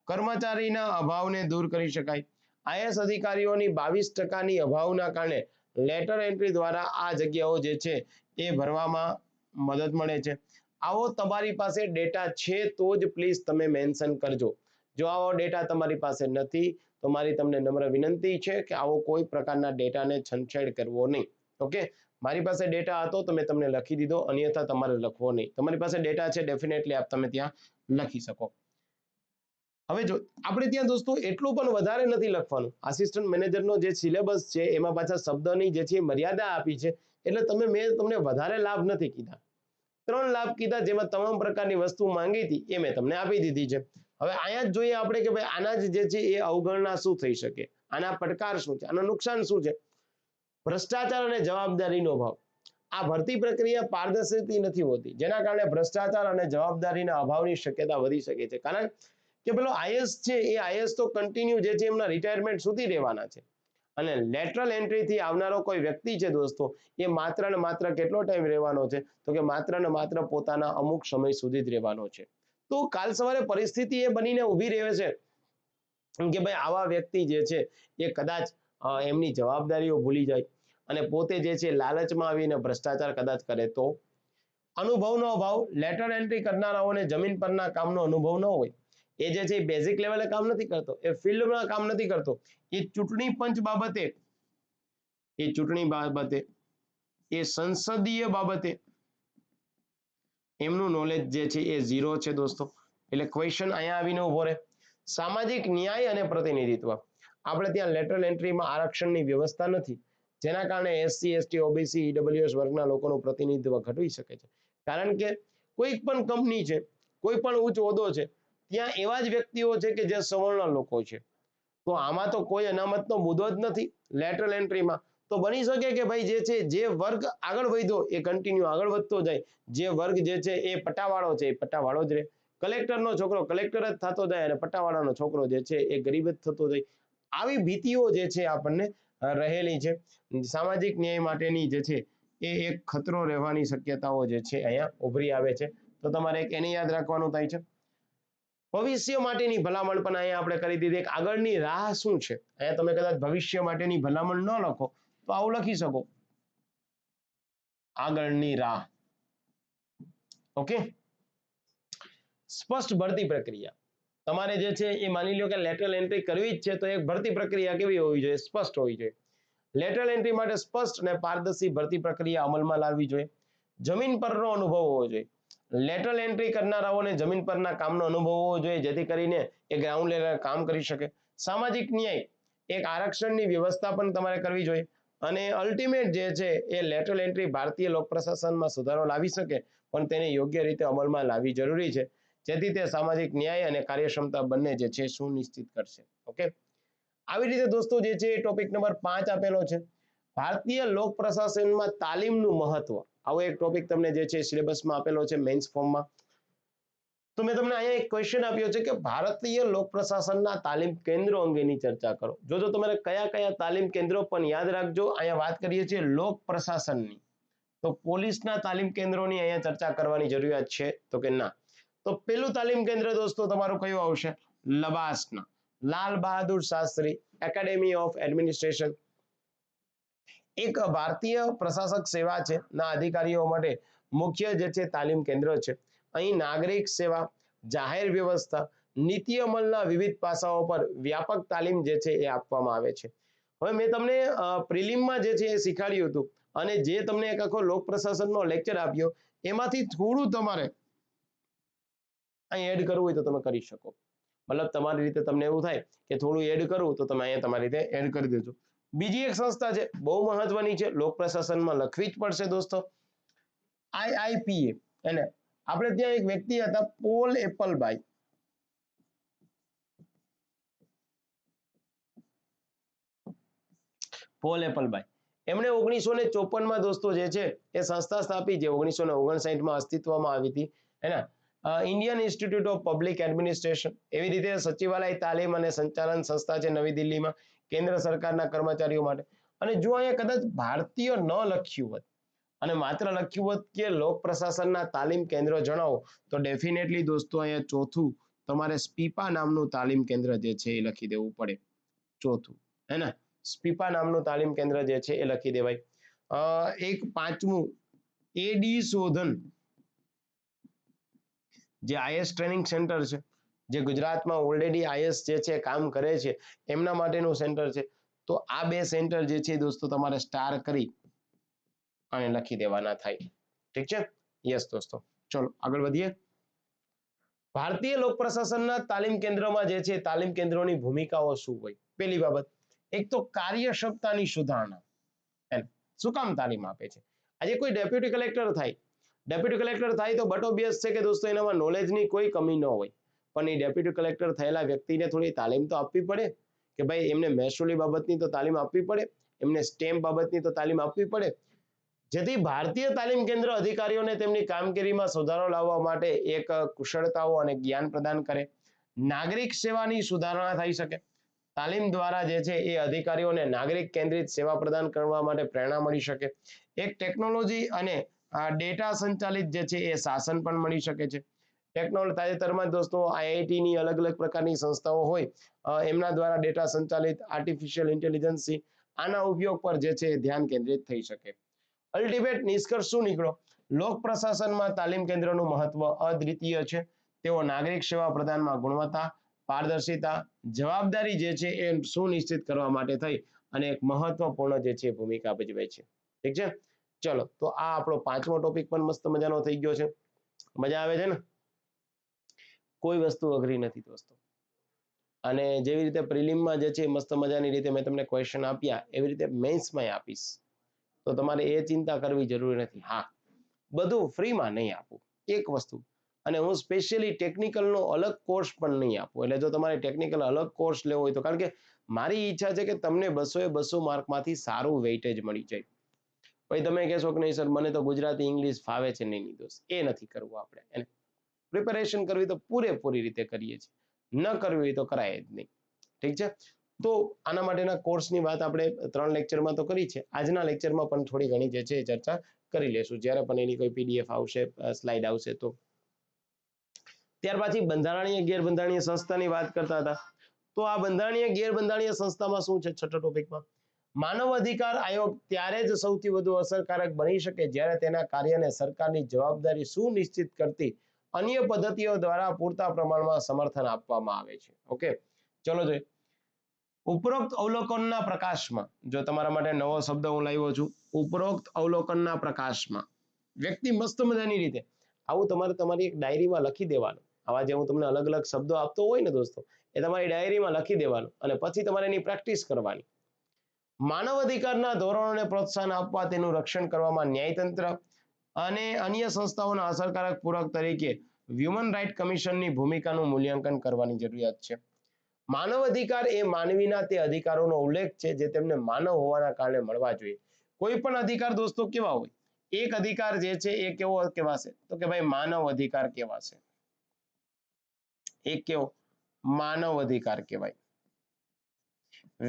કર્મચારીના અભાવને દૂર કરી શકાય. આઈએએસ અધિકારીઓની 22% અભાવના કારણે લેટર એન્ટ્રી દ્વારા આ જગ્યાઓ જે છે એ ભરવામાં મદદ મળે છે. આવો તમારી પાસે ડેટા છે તો જ પ્લીઝ તમે મેન્શન કરજો. જો આવો ડેટા તમારી પાસે નથી તો મારી તમને નમ્ર વિનંતી છે કે આવો કોઈ પ્રકારના ડેટાને છંછેડ કરવો નહીં. ઓકે, મારી પાસે ડેટા હતો તો મેં તમને લખી દીધો, અન્યથા તમારે લખવો નહીં. તમારી પાસે ડેટા છે ડેફિનેટલી આપ તમે ત્યાં લખી શકો. હવે જો આપણે ત્યાં દોસ્તો એટલું પણ વધારે નથી લખવાનું. આસિસ્ટન્ટ મેનેજરનો જે સિલેબસ છે એમાં પાછા શબ્દની જે છે મર્યાદા આપી છે, એટલે મેં તમને વધારે લાભ નથી કીધા. 3 લાભ કીધા જેમાં તમામ પ્રકારની વસ્તુ માંગી હતી એ મેં તમને આપી દીધી છે. હવે અહીંયા જ જોઈએ આપણે કે ભાઈ આના જે છે એ અવગણના શું થઈ શકે, આના પડકાર શું છે, આનું નુકસાન શું છે. ભ્રષ્ટાચાર અને જવાબદારીનો અભાવ. આ ભરતી પ્રક્રિયા પારદર્શી નથી હોતી, જેના કારણે ભ્રષ્ટાચાર અને જવાબદારીના અભાવની શક્યતા વધી શકે છે. કારણ કે પેલો આઈએએસ છે એ આઈએએસ તો કન્ટિન્યુ જે છે એમના રિટાયરમેન્ટ સુધી રહેવાના છે. અને લેટરલ એન્ટ્રીથી આવનારો કોઈ વ્યક્તિ છે દોસ્તો, એ માત્ર ને માત્ર કેટલો ટાઈમ રહેવાનો છે, તો કે માત્ર ને માત્ર પોતાના અમુક સમય સુધી જ રહેવાનો છે. તો કાલ સવારે પરિસ્થિતિ એ બનીને ઊભી રહે છે કે ભાઈ આવા વ્યક્તિ જે છે એ કદાચ એમની જવાબદારીઓ ભૂલી જાય અને પોતે જે છે લાલચમાં આવીને ભ્રષ્ટાચાર કદાચ કરે તો. અનુભવનો અભાવ, લેટર એન્ટ્રી કરનારાઓને જમીન પરના કામનો અનુભવ ન હોય. એ જે છે બેઝિક લેવલે કામ નથી કરતો, એ ફિલ્ડમાં કામ નથી કરતો, એ ચૂંટણી પંચ બાબતે, એ ચૂંટણી બાબતે, એ સંસદીય બાબતે એમનું નોલેજ જે છે એ ઝીરો છે દોસ્તો. એટલે ક્વેશ્ચન અહીંયા આવીને ઉભો રહે. સામાજિક ન્યાય અને પ્રતિનિધિત્વ, આપણે ત્યાં લેટરલ એન્ટ્રીમાં આરક્ષણની વ્યવસ્થા નથી, જેના કારણે એસસી, એસટી, ઓબીસી, ઈડબ્લ્યુએસ વર્ગના લોકોનું પ્રતિનિધિત્વ ઘટી શકે છે. કારણ કે કોઈ પણ કંપની છે, કોઈ પણ ઉચ્ચ હોદ્દો છે, ત્યાં એવા જ વ્યક્તિઓ છે કે જે સવર્ણ લોકો છે. તો આમાં તો કોઈ અનામતનો મુદ્દો જ નથી લેટરલ એન્ટ્રીમાં. તો બની શકે કે ભાઈ જે છે, જે વર્ગ આગળ વધ્યો એ કન્ટિન્યુ આગળ વધતો જાય, જે વર્ગ જે છે એ પટ્ટાવાળો છે એ પટ્ટાવાળો જ રહે. કલેક્ટરનો છોકરો કલેક્ટર જ થતો જાય અને પટ્ટાવાળાનો છોકરો જે છે એ ગરીબ જ થતો જાય. આવી ભીતિઓ જે છે આપણને રહેલી છે. સામાજિક ન્યાય માટેની જે છે એ એક ખતરો રહેવાની શક્યતાઓ જે છે અહીંયા ઉભરી આવે છે. તો તમારે એક એને યાદ રાખવાનું થાય છે. ભવિષ્ય માટેની ભલામણ પણ અહીંયા આપણે કરી દીધી. એક આગળની રાહ શું છે, અહીંયા તમે કદાચ ભવિષ્ય માટેની ભલામણ ન લખો તો આવું લખી શકો, આગળની રાહ. ઓકે, સ્પષ્ટ ભરતી પ્રક્રિયા. તમારે જે છે એ માની લો કે લેટરલ એન્ટ્રી કરવી જ છે, તો એક ભરતી પ્રક્રિયા કેવી હોવી જોઈએ? સ્પષ્ટ હોવી જોઈએ. લેટરલ એન્ટ્રી માટે સ્પષ્ટ અને પારદર્શી ભરતી પ્રક્રિયા અમલમાં લાવવી જોઈએ. જમીન પરનો અનુભવ હોવો જોઈએ. લેટરલ એન્ટ્રી કરનારાઓને જમીન પરના કામનો અનુભવ હોવો જોઈએ, જેથી કરીને એ ગ્રાઉન્ડ લેવલે કામ કરી શકે. સામાજિક ન્યાય, એક આરક્ષણની વ્યવસ્થા પણ તમારે કરવી જોઈએ. અને અલ્ટિમેટ જે છે એ લેટરલ એન્ટ્રી ભારતીય લોક પ્રશાસનમાં સુધારો લાવી શકે, પણ તેને યોગ્ય રીતે અમલમાં લાવવી જરૂરી છે, જેથી તે સામાજિક ન્યાય અને કાર્યક્ષમતા બંને જે છે સુનિશ્ચિત કરશે. ઓકે, આવી રીતે દોસ્તો જે છે ટોપિક નંબર 5 આપેલો છે, ભારતીય લોક પ્રશાસનમાં તાલીમનું મહત્વ. આવો એક ટોપિક તમને જે છે સિલેબસમાં આપેલો છે મેન્સ ફોર્મમાં. તો મેં તમને અહીંયા એક ક્વેશ્ચન આપ્યો છે કે ભારતીય લોક પ્રશાસનના તાલીમ કેન્દ્રો અંગેની ચર્ચા કરો. જોજો તમારે કયા કયા તાલીમ કેન્દ્રો, પણ યાદ રાખજો અહીંયા વાત કરીએ છીએ લોક પ્રશાસનની, તો પોલીસના તાલીમ કેન્દ્રોની અહીંયા ચર્ચા કરવાની જરૂરિયાત છે તો કે ના. તો પેલું તાલીમ કેન્દ્ર દોસ્તો તમારું કયું આવશે? લબાસના, Lal Bahadur Shastri academy of administration. એક ભારતીય પ્રશાસક સેવા છે ના અધિકારીઓ માટે મુખ્ય જે છે તાલીમ કેન્દ્ર છે. અહીં નાગરિક સેવા, જાહેર વ્યવસ્થા, નીતિ અમલના વિવિધ પાસાઓ પર વ્યાપક તાલીમ જે છે એ આપવામાં આવે છે. હવે મેં તમને પ્રિલિમમાં જે છે એ શીખવાડ્યું હતું, અને જે તમને એક આખો લોક પ્રશાસનનો લેક્ચર આપ્યો, એમાંથી થોડું તમારે અહીં એડ કરવું હોય તો તમે કરી શકો. મતલબ તમારી રીતે તમને એવું થાય કે થોડું એડ કરવું, તો તમે અહીંયા તમારી રીતે એડ કરી દેજો. બીજી એક સંસ્થા છે, બહુ મહત્વની છે, લોક પ્રશાસનમાં લખવી જ પડશે દોસ્તો, IIPA. એને આપણે ત્યાં એક વ્યક્તિ હતા પોલ એપલબાઈ. પોલ એપલબાઈ, એમણે 1954માં દોસ્તો જે છે એ સંસ્થા સ્થાપી, જે 1959માં અસ્તિત્વમાં આવી હતી. Indian institute of public administration. એવી રીતે સચિવાલય તાલીમ અને સંચાલન સંસ્થા છે નવી દિલ્હીમાં, કેન્દ્ર સરકારના કર્મચારીઓ માટે. અને જો અહીંયા કદાચ ભારતીય ન લખ્યું હોત અને માત્ર લખ્યું હોત કે લોક પ્રશાસનના તાલીમ કેન્દ્ર જણાવો, તો ડેફિનેટલી દોસ્તો અહીંયા ચોથું તમારે સ્પીપા નામનું તાલીમ કેન્દ્ર જે છે એ લખી દેવું પડે. ચોથું, હે ને, સ્પીપા નામનું તાલીમ કેન્દ્ર જે છે એ લખી દેવાય. એક પાંચમું એડી શોધન, જે આઈએસ ટ્રેનિંગ સેન્ટર છે, જે ગુજરાતમાં ઓલરેડી આઈએસ જે છે કામ કરે છે, એમના માટેનું સેન્ટર છે. તો આ બે સેન્ટર જે છે દોસ્તો તમારે સ્ટાર કરી અને લખી દેવાના થાય. ઠીક છે? યસ દોસ્તો, ચલો આગળ વધીએ. ભારતીય લોક પ્રશાસનના તાલીમ કેન્દ્રમાં જે છે તાલીમ કેન્દ્રોની ભૂમિકાઓ શું હોય? પહેલી બાબત, એક તો કાર્યક્ષમતાની સુધારણા. શું કામ તાલીમ આપે છે? આજે કોઈ ડેપ્યુટી કલેક્ટર થાય, ડેપ્યુટી કલેક્ટર થાય તો બટ ઓબ્વિયસ છે કે દોસ્તો એનામાં નોલેજની કોઈ કમી ન હોય, પણ એ ડેપ્યુટી કલેક્ટર થયેલા વ્યક્તિને થોડી તાલીમ તો આપવી પડે કે ભાઈ એમને મહેસૂલી બાબતની તો તાલીમ આપવી પડે, એમને સ્ટેમ્પ બાબતની તો તાલીમ આપવી પડે, જેથી ભારતીય તાલીમ કેન્દ્ર અધિકારીઓને તેમની કામગીરીમાં સુધારો લાવવા માટે એક કુશળતાઓ અને જ્ઞાન પ્રદાન કરે. નાગરિક સેવાની સુધારણા થઈ શકે. તાલીમ દ્વારા જે છે એ અધિકારીઓને નાગરિક કેન્દ્રિત સેવા પ્રદાન કરવા માટે પ્રેરણા મળી શકે. એક ટેકનોલોજી અને ડેટા સંચાલિત જે છે એ શાસન પણ મળી શકે છે. ટેકનોલોજી તાજેતરમાં દોસ્તો IIT ની અલગ અલગ પ્રકારની સંસ્થાઓ હોય એમના દ્વારા ડેટા સંચાલિત આર્ટિફિશિયલ ઇન્ટેલિજન્સ આના ઉપયોગ પર જે છે ધ્યાન કેન્દ્રિત થઈ શકે. અલ્ટિમેટ નિષ્કર્ષ શું નીકળો? લોક પ્રશાસનમાં તાલીમ કેન્દ્રનું મહત્વ અદ્વિતીય છે. તેઓ નાગરિક સેવા પ્રદાનમાં ગુણવત્તા, પારદર્શિતા, જવાબદારી જે છે એ સુનિશ્ચિત કરવા માટે થઈ અને એક મહત્વપૂર્ણ જે છે ભૂમિકા ભજવે છે. ઠીક છે, ચલો તો આ આપણો 5મો ટોપિક પણ મસ્ત મજાનો થઈ ગયો છે. મજા આવે છે ને? કોઈ વસ્તુ અઘરી નથી દોસ્તો. અને જેવી રીતે પ્રિલિમમાં જે છે મસ્ત મજાની રીતે મેં તમને ક્વેશ્ચન આપ્યા એવી રીતે મેન્સમાં આપીશ, તો તમારે એ ચિંતા કરવી જરૂરી નથી. હા, બધું ફ્રીમાં નહીં આપું, એક વસ્તુ, અને હું સ્પેશિયલી ટેકનિકલનો અલગ કોર્સ પણ નહીં આપું. એટલે જો તમારે ટેકનિકલ અલગ કોર્સ લેવો હોય તો, કારણ કે મારી ઈચ્છા છે કે તમને 200 માર્કમાંથી સારું વેઇટેજ મળી જાય. પછી તમે કહેશો કે નહીં સર મને તો ગુજરાતી ઇંગ્લિશ ફાવે છે નહીં દોસ્ત, એ નથી કરવું આપણે. એને પ્રિપેરેશન કરવી તો પૂરેપૂરી રીતે કરીએ છીએ, ન કરવી તો કરાય જ નહીં. ઠીક છે, તો આના માટેના કોર્સની વાત આપણે 3 લેક્ચરમાં તો કરી છે. આજના લેક્ચરમાં પણ થોડી ઘણી જે છે ચર્ચા કરી લેશું જ્યારે પણ એની કોઈ PDF આવશે, સ્લાઇડ આવશે તો. ત્યાર પછી બંધારણીય ગેરબંધારણીય સંસ્થાની વાત કરતા હતા. તો આ બંધારણીય ગેરબંધારણીય સંસ્થામાં શું છે? 6ઠા ટોપિકમાં માનવ અધિકાર આયોગ ત્યારે જ સૌથી વધુ અસરકારક બની શકે જ્યારે તેના કાર્યને સરકારની જવાબદારી સુનિશ્ચિત કરતી અન્ય પદ્ધતિઓ દ્વારા પૂરતા પ્રમાણમાં સમર્થન આપવામાં આવે છે. ઓકે, ચલો જોઈએ. ઉપરોક્ત અવલોકનના પ્રકાશમાં, જો તમારા માટે નવો શબ્દ હું લાવ્યો છું, ઉપરોક્ત અવલોકનના પ્રકાશમાં વ્યક્તિ મસ્ત મજાની રીતે આવું તમારે તમારી એક ડાયરીમાં લખી દેવાનું. આવા જે હું તમને અલગ અલગ શબ્દો આપતો હોય ને દોસ્તો, એ તમારી ડાયરીમાં લખી દેવાનું અને પછી તમારે એની પ્રેક્ટિસ કરવાની. માનવ અધિકારના ધોરણોને પ્રોત્સાહન આપવા, તેનું રક્ષણ કરવામાં ન્યાયતંત્ર અને અન્ય સંસ્થાઓના અસરકારક પૂરક તરીકે હ્યુમન રાઇટ કમિશનની ભૂમિકાનું મૂલ્યાંકન કરવાની જરૂરિયાત છે. માનવ અધિકાર એ માનવીના તે અધિકારોનો ઉલ્લેખ છે જે તેમને માનવ હોવાના કારણે મળવા જોઈએ. કોઈ પણ અધિકાર દોસ્તો કેવા હોય? એક અધિકાર જે છે એ કેવો કહેવાશે? તો કે ભાઈ માનવ અધિકાર કહેવાશે. એક કેવો? માનવ અધિકાર કહેવાય.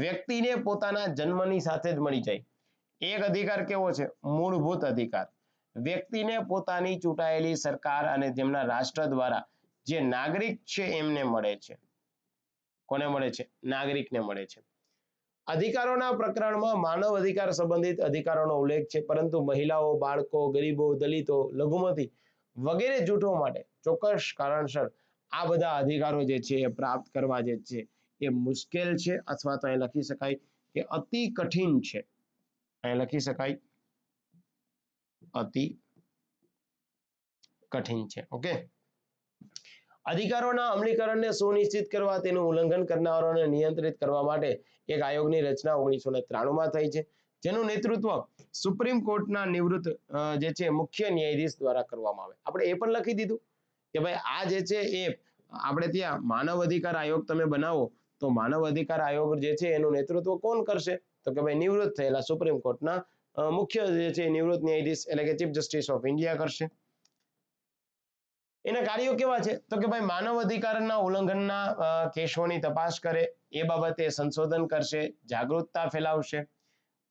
વ્યક્તિને પોતાના જન્મની સાથે જ મળી જાય. એક અધિકાર કેવો છે? મૂળભૂત અધિકાર. વ્યક્તિને પોતાની ચૂંટાયેલી સરકાર અને તેમના રાષ્ટ્ર દ્વારા જે નાગરિક છે એમને મળે છે. કોને મળે છે? નાગરિકને મળે છે. અધિકારોના પ્રકરણમાં માનવ અધિકાર સંબંધિત અધિકારોનો ઉલ્લેખ છે, પરંતુ મહિલાઓ, બાળકો, ગરીબો, દલિતો, લઘુમતી વગેરે જૂથો માટે ચોક્કસ કારણસર આ બધા અધિકારો જે છે એ પ્રાપ્ત કરવા જે છે એ મુશ્કેલ છે, અથવા તો અહીં લખી શકાય કે અતિ કઠિન છે. અહીં લખી શકાય અતિ કઠિન છે. ઓકે, અધિકારોના અમલીકરણને સુનિશ્ચિત કરવા, તેનું ઉલ્લંઘન કરનારાઓને નિયંત્રિત કરવા માટે એક આયોગની રચના 1993માં થઈ છે, જેનું નેતૃત્વ સુપ્રીમ કોર્ટના નિવૃત્ત જે છે મુખ્ય ન્યાયાધીશ દ્વારા કરવામાં આવે. આપણે એ પણ લખી દીધું કે ભાઈ આ જે છે એ આપણે ત્યાં માનવ અધિકાર આયોગ તમે બનાવો તો માનવ અધિકાર આયોગ જે છે એનું નેતૃત્વ કોણ કરશે? તો કે ભાઈ નિવૃત્ત થયેલા સુપ્રીમ કોર્ટના મુખ્ય જે છે નિવૃત્ત ન્યાયાધીશ એટલે કે ચીફ જસ્ટિસ ઓફ ઇન્ડિયા કરશે. એના કાર્યો કેવા છે? તો કે ભાઈ માનવ અધિકારના ઉલ્લંઘનના કેસોની તપાસ કરે, એ બાબતે સંશોધન કરશે, જાગૃતતા ફેલાવશે.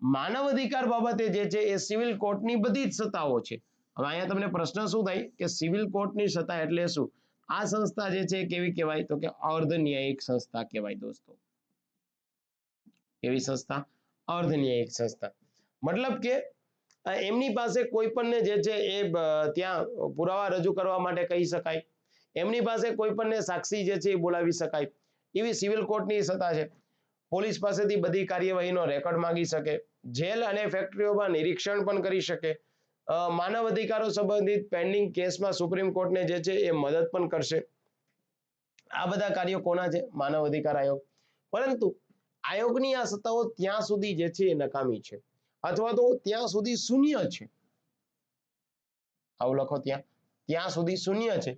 માનવ અધિકાર બાબતે જે છે એ સિવિલ કોર્ટની બધી જ સત્તાઓ છે. હવે અહીંયા તમને પ્રશ્ન શું થાય કે સિવિલ કોર્ટની સત્તા એટલે શું? આ સંસ્થા જે છે કેવી કહેવાય? તો કે અર્ધ ન્યાયિક સંસ્થા કહેવાય દોસ્તો. એવી સંસ્થા અર્ધ ન્યાયિક સંસ્થા. મતલબ કે એમની પાસે કોઈ પણને જે છે એ ત્યાં પુરાવા રજૂ કરવા માટે કહી શકાય, એમની પાસે કોઈ પણને સાક્ષી જે છે એ બોલાવી શકાય, એવી સિવિલ કોર્ટની સત્તા છે. પોલીસ પાસેથી બધી કાર્યવાહીનો રેકોર્ડ માંગી શકે, જેલ અને ફેક્ટરીઓમાં નિરીક્ષણ પણ કરી શકે, માનવ અધિકારો સંબંધિત પેન્ડિંગ કેસમાં સુપ્રીમ કોર્ટને જે છે એ મદદ પણ કરશે. આ બધા કાર્યો કોના છે? માનવ અધિકાર આયોગ. પરંતુ આયોગની આ સત્તાઓ ત્યાં સુધી જે છે એ નકામી છે, અથવા તો ત્યાં સુધી શૂન્ય છે. આવું લખો, ત્યાં સુધી શૂન્ય છે,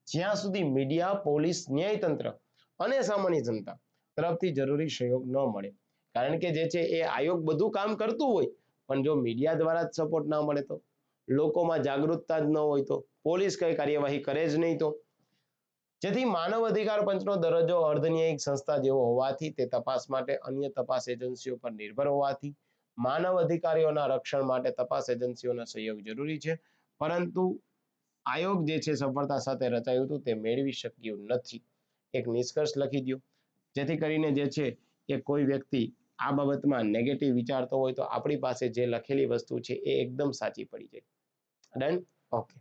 જ્યાં સુધી મીડિયા, પોલીસ, ન્યાયતંત્ર અને સામાન્ય જનતા તરફથી જરૂરી સહયોગ ન મળે. કારણ કે જે છે એ આયોગ બધું કામ કરતું હોય, પણ જો મીડિયા દ્વારા જ સપોર્ટ ના મળે તો, લોકોમાં જાગૃતતા જ ન હોય તો, પોલીસ કઈ કાર્યવાહી કરે જ નહીં તો, જેથી માનવ અધિકાર પંચનો દરજ્જો અર્ધન્યાયિક સંસ્થા જેવો હોવાથી તે તપાસ માટે અન્ય તપાસ એજન્સીઓ પર નિર્ભર હોવાથી માનવ અધિકારીઓના રક્ષણ માટે તપાસ એજન્સીઓનો સહયોગ જરૂરી છે, પરંતુ આયોગ જે છે સફળતા સાથે રચાયું હતું તે મેળવી શક્યું નથી. એક નિષ્કર્ષ લખી દો, જેથી કરીને જે છે એ કોઈ વ્યક્તિ આ બાબતમાં નેગેટિવ વિચારતો હોય તો આપણી પાસે જે લખેલી વસ્તુ છે એ એકદમ સાચી પડી જાય. ડન? ઓકે.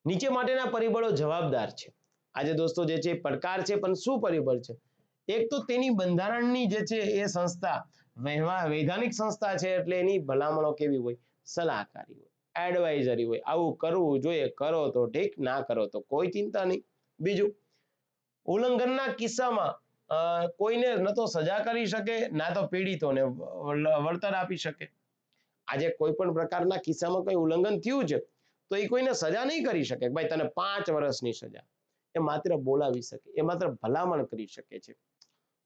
નીચે માટેના પરિબળો જવાબદાર છે. આજે દોસ્તો જે છે પડકાર છે, પણ શું પરિબળ છે? એક તો તેની બંધારણની જે છે એ સંસ્થા વૈધાનિક સંસ્થા છે, એટલે એની ભલામણો કેવી હોય? સલાહકારી હોય, એડવાઇઝરી હોય. આવું કરવું જોઈએ, કરો તો ઠીક, ના કરો તો કોઈ ચિંતા નહીં. બીજું, ઉલ્લંઘનના કિસ્સામાં કોઈને ન તો સજા કરી શકે, ના તો પીડિતોને વળતર આપી શકે. આજે કોઈ પણ પ્રકારના કિસ્સામાં કોઈ ઉલ્લંઘન થયું છે તો એ કોઈને સજા નહીં કરી શકે, ભાઈ તને 5 વર્ષની સજા. એ માત્ર બોલાવી શકે, એ માત્ર ભલામણ કરી શકે છે.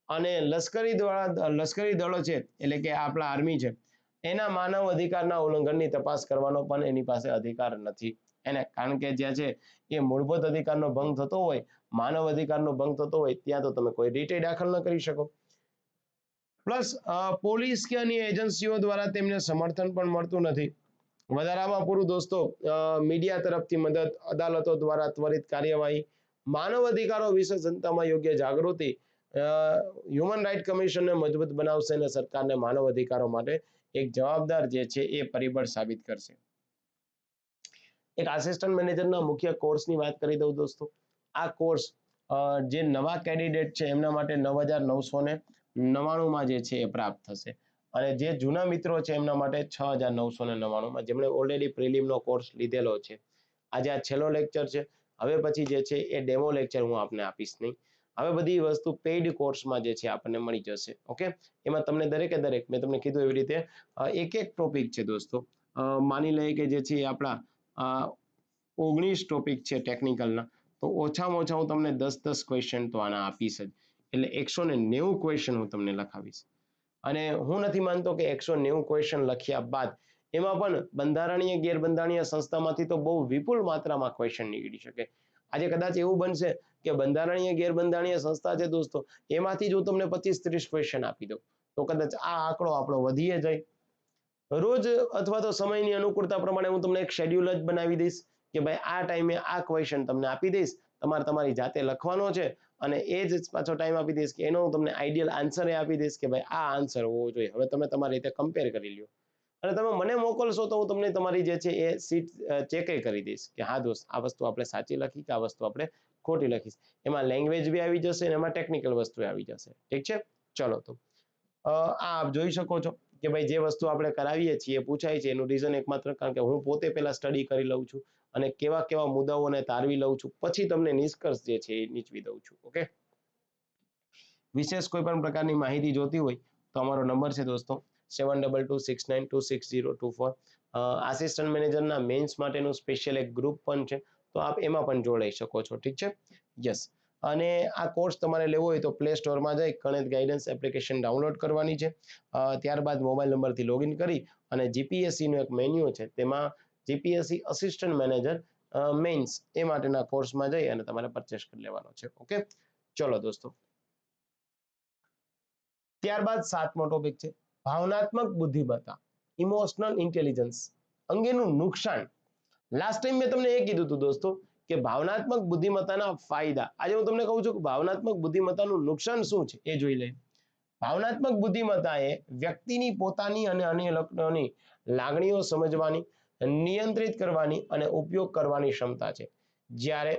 અને લશ્કરી દળો છે, એટલે કે આપણા આર્મી છે, એના માનવ અધિકારના ઉલ્લંઘનની તપાસ કરવાનો પણ એની પાસે અધિકાર નથી. એને કારણ કે જ્યાં છે એ મૂળભૂત અધિકારનો ભંગ થતો હોય, માનવ અધિકારનો ભંગ થતો હોય, ત્યાં તો તમે કોઈ રીટે દાખલ ન કરી શકો. પ્લસ પોલીસ કે અન્ય એજન્સીઓ દ્વારા તેમને સમર્થન પણ મળતું નથી. વધારામાં પૂરું દોસ્તો, મીડિયા તરફથી મદદ, અદાલતો દ્વારા ત્વરિત કાર્યવાહી, માનવ અધિકારો વિશે જનતામાં યોગ્ય જાગૃતિ હ્યુમન રાઇટ કમિશનને મજબૂત બનાવશે અને સરકારને માનવ અધિકારો માટે એક જવાબદાર જે છે એ પરિબળ સાબિત કરશે. એક આસિસ્ટન્ટ મેનેજરના મુખ્ય કોર્સની વાત કરી દઉં દોસ્તો. આ કોર્સ જે નવા કેન્ડિડેટ છે એમના માટે 9,999 જે છે એ પ્રાપ્ત થશે, અને જે જૂના મિત્રો છે એમના માટે 6,999, જેમણે ઓલરેડી પ્રિલિમનો કોર્સ લીધેલો છે. આજે આ છેલ્લો લેક્ચર છે. હવે પછી જે છે એ ડેમો લેક્ચર હું આપને આપીશ નહીં. હવે બધી વસ્તુ પેઇડ કોર્સમાં જે છે આપણને મળી જશે. ઓકે, એમાં તમને દરેકે દરેક મેં તમને કીધું એવી રીતે એક એક ટોપિક છે દોસ્તો. માની લઈએ કે જે છે આપણા 19 ટોપિક છે ટેકનિકલના, તો ઓછામાં ઓછા હું તમને 10-10 ક્વેશ્ચન તો આના આપીશ જ, એટલે 190 ક્વેશ્ચન હું તમને લખાવીશ. અને હું નથી માનતો કે 190 ક્વેશ્ચન લખ્યા બાદ એમાં પણ બંધારણીય ગેરબંધારણીય સંસ્થામાંથી તો બહુ વિપુલ માત્રામાં ક્વેશ્ચન નીકળી શકે. આજે કદાચ એવું બનશે કે બંધારણીય ગેરબંધારણીય સંસ્થા છે દોસ્તો, એમાંથી જ હું તમને 25-30 ક્વેશ્ચન આપી દઉં, તો કદાચ આ આંકડો આપણો વધીએ જાય. રોજ અથવા તો સમયની અનુકૂળતા પ્રમાણે હું તમને એક શેડ્યુલ જ બનાવી દઈશ કે ભાઈ આ ટાઈમે આ ક્વેશ્ચન તમને આપી દઈશ, તમારે તમારી જાતે લખવાનો છે, અને એ જ પાછો ટાઈમ આપી દઈશ કે એનો હું તમને આઈડિયલ આન્સર આપી દઈશ કે ભાઈ આ આન્સર હોવો જોઈએ. હવે તમે તમારી રીતે કમ્પેર કરી લ્યો, અને તમે મને મોકલશો તો હું તમને તમારી જે છે એ સીટ ચેક કરી દઈશ કે હા દોસ્ત, આ વસ્તુ આપણે સાચી લખી કે આ વસ્તુ આપણે ખોટી લખી. એમાં લેંગ્વેજ બી આવી જશે અને એમાં ટેકનિકલ વસ્તુ આવી જશે. ઠીક છે, ચલો તો આપ જોઈ શકો છો કે ભાઈ જે વસ્તુ આપણે કરાવીએ છીએ પૂછાય છે, એનું રીઝન એકમાત્ર કારણ કે હું પોતે પહેલા સ્ટડી કરી લઉં છું અને કેવા કેવા મુદ્દાઓને તારવી લઉં છું, પછી તમને નિષ્કર્ષ જે છે એ નીચવી દઉં છું. ઓકે, વિશેષ કોઈ પણ પ્રકારની માહિતી જોતી હોય તો અમારો નંબર છે દોસ્તો 7226926024. આસિસ્ટન્ટ મેનેજરના મેન્સ માટેનું સ્પેશિયલ એક ગ્રુપ પણ છે, તો આપ એમાં પણ જોડાઈ શકો છો. ઠીક છે, યસ. અને આ કોર્સ તમારે લેવો હોય તો પ્લે સ્ટોરમાં જઈ કણેત ગાઈડન્સ એપ્લિકેશન ડાઉનલોડ કરવાની છે. ત્યારબાદ મોબાઈલ નંબરથી લોગિન કરી અને જીપીએસસીનું એક મેન્યુ છે, તેમાં જીપીએસસી અસિસ્ટન્ટ મેનેજર મેન્સ એ માટેના કોર્સમાં જઈ અને તમારે પરચેસ કરી લેવાનો છે. ઓકે, ચલો દોસ્તો. ત્યારબાદ 7મો ટોપિક છે ભાવનાત્મક બુદ્ધિમત્તા, ઇમોશનલ ઇન્ટેલિજન્સ અંગેનું નુકસાન. લાસ્ટ ટાઈમ મેં તમને એ કીધું હતું દોસ્તો કે ભાવનાત્મક બુદ્ધિમત્તાના ફાયદા. આજે હું તમને કહું છું કે ભાવનાત્મક બુદ્ધિમત્તાનું નુકસાન શું છે એ જોઈ લઈએ. ભાવનાત્મક બુદ્ધિમત્તા એ વ્યક્તિની પોતાની અને અન્ય લોકોની લાગણીઓ સમજવાની, નિયંત્રિત કરવાની અને ઉપયોગ કરવાની ક્ષમતા છે. જ્યારે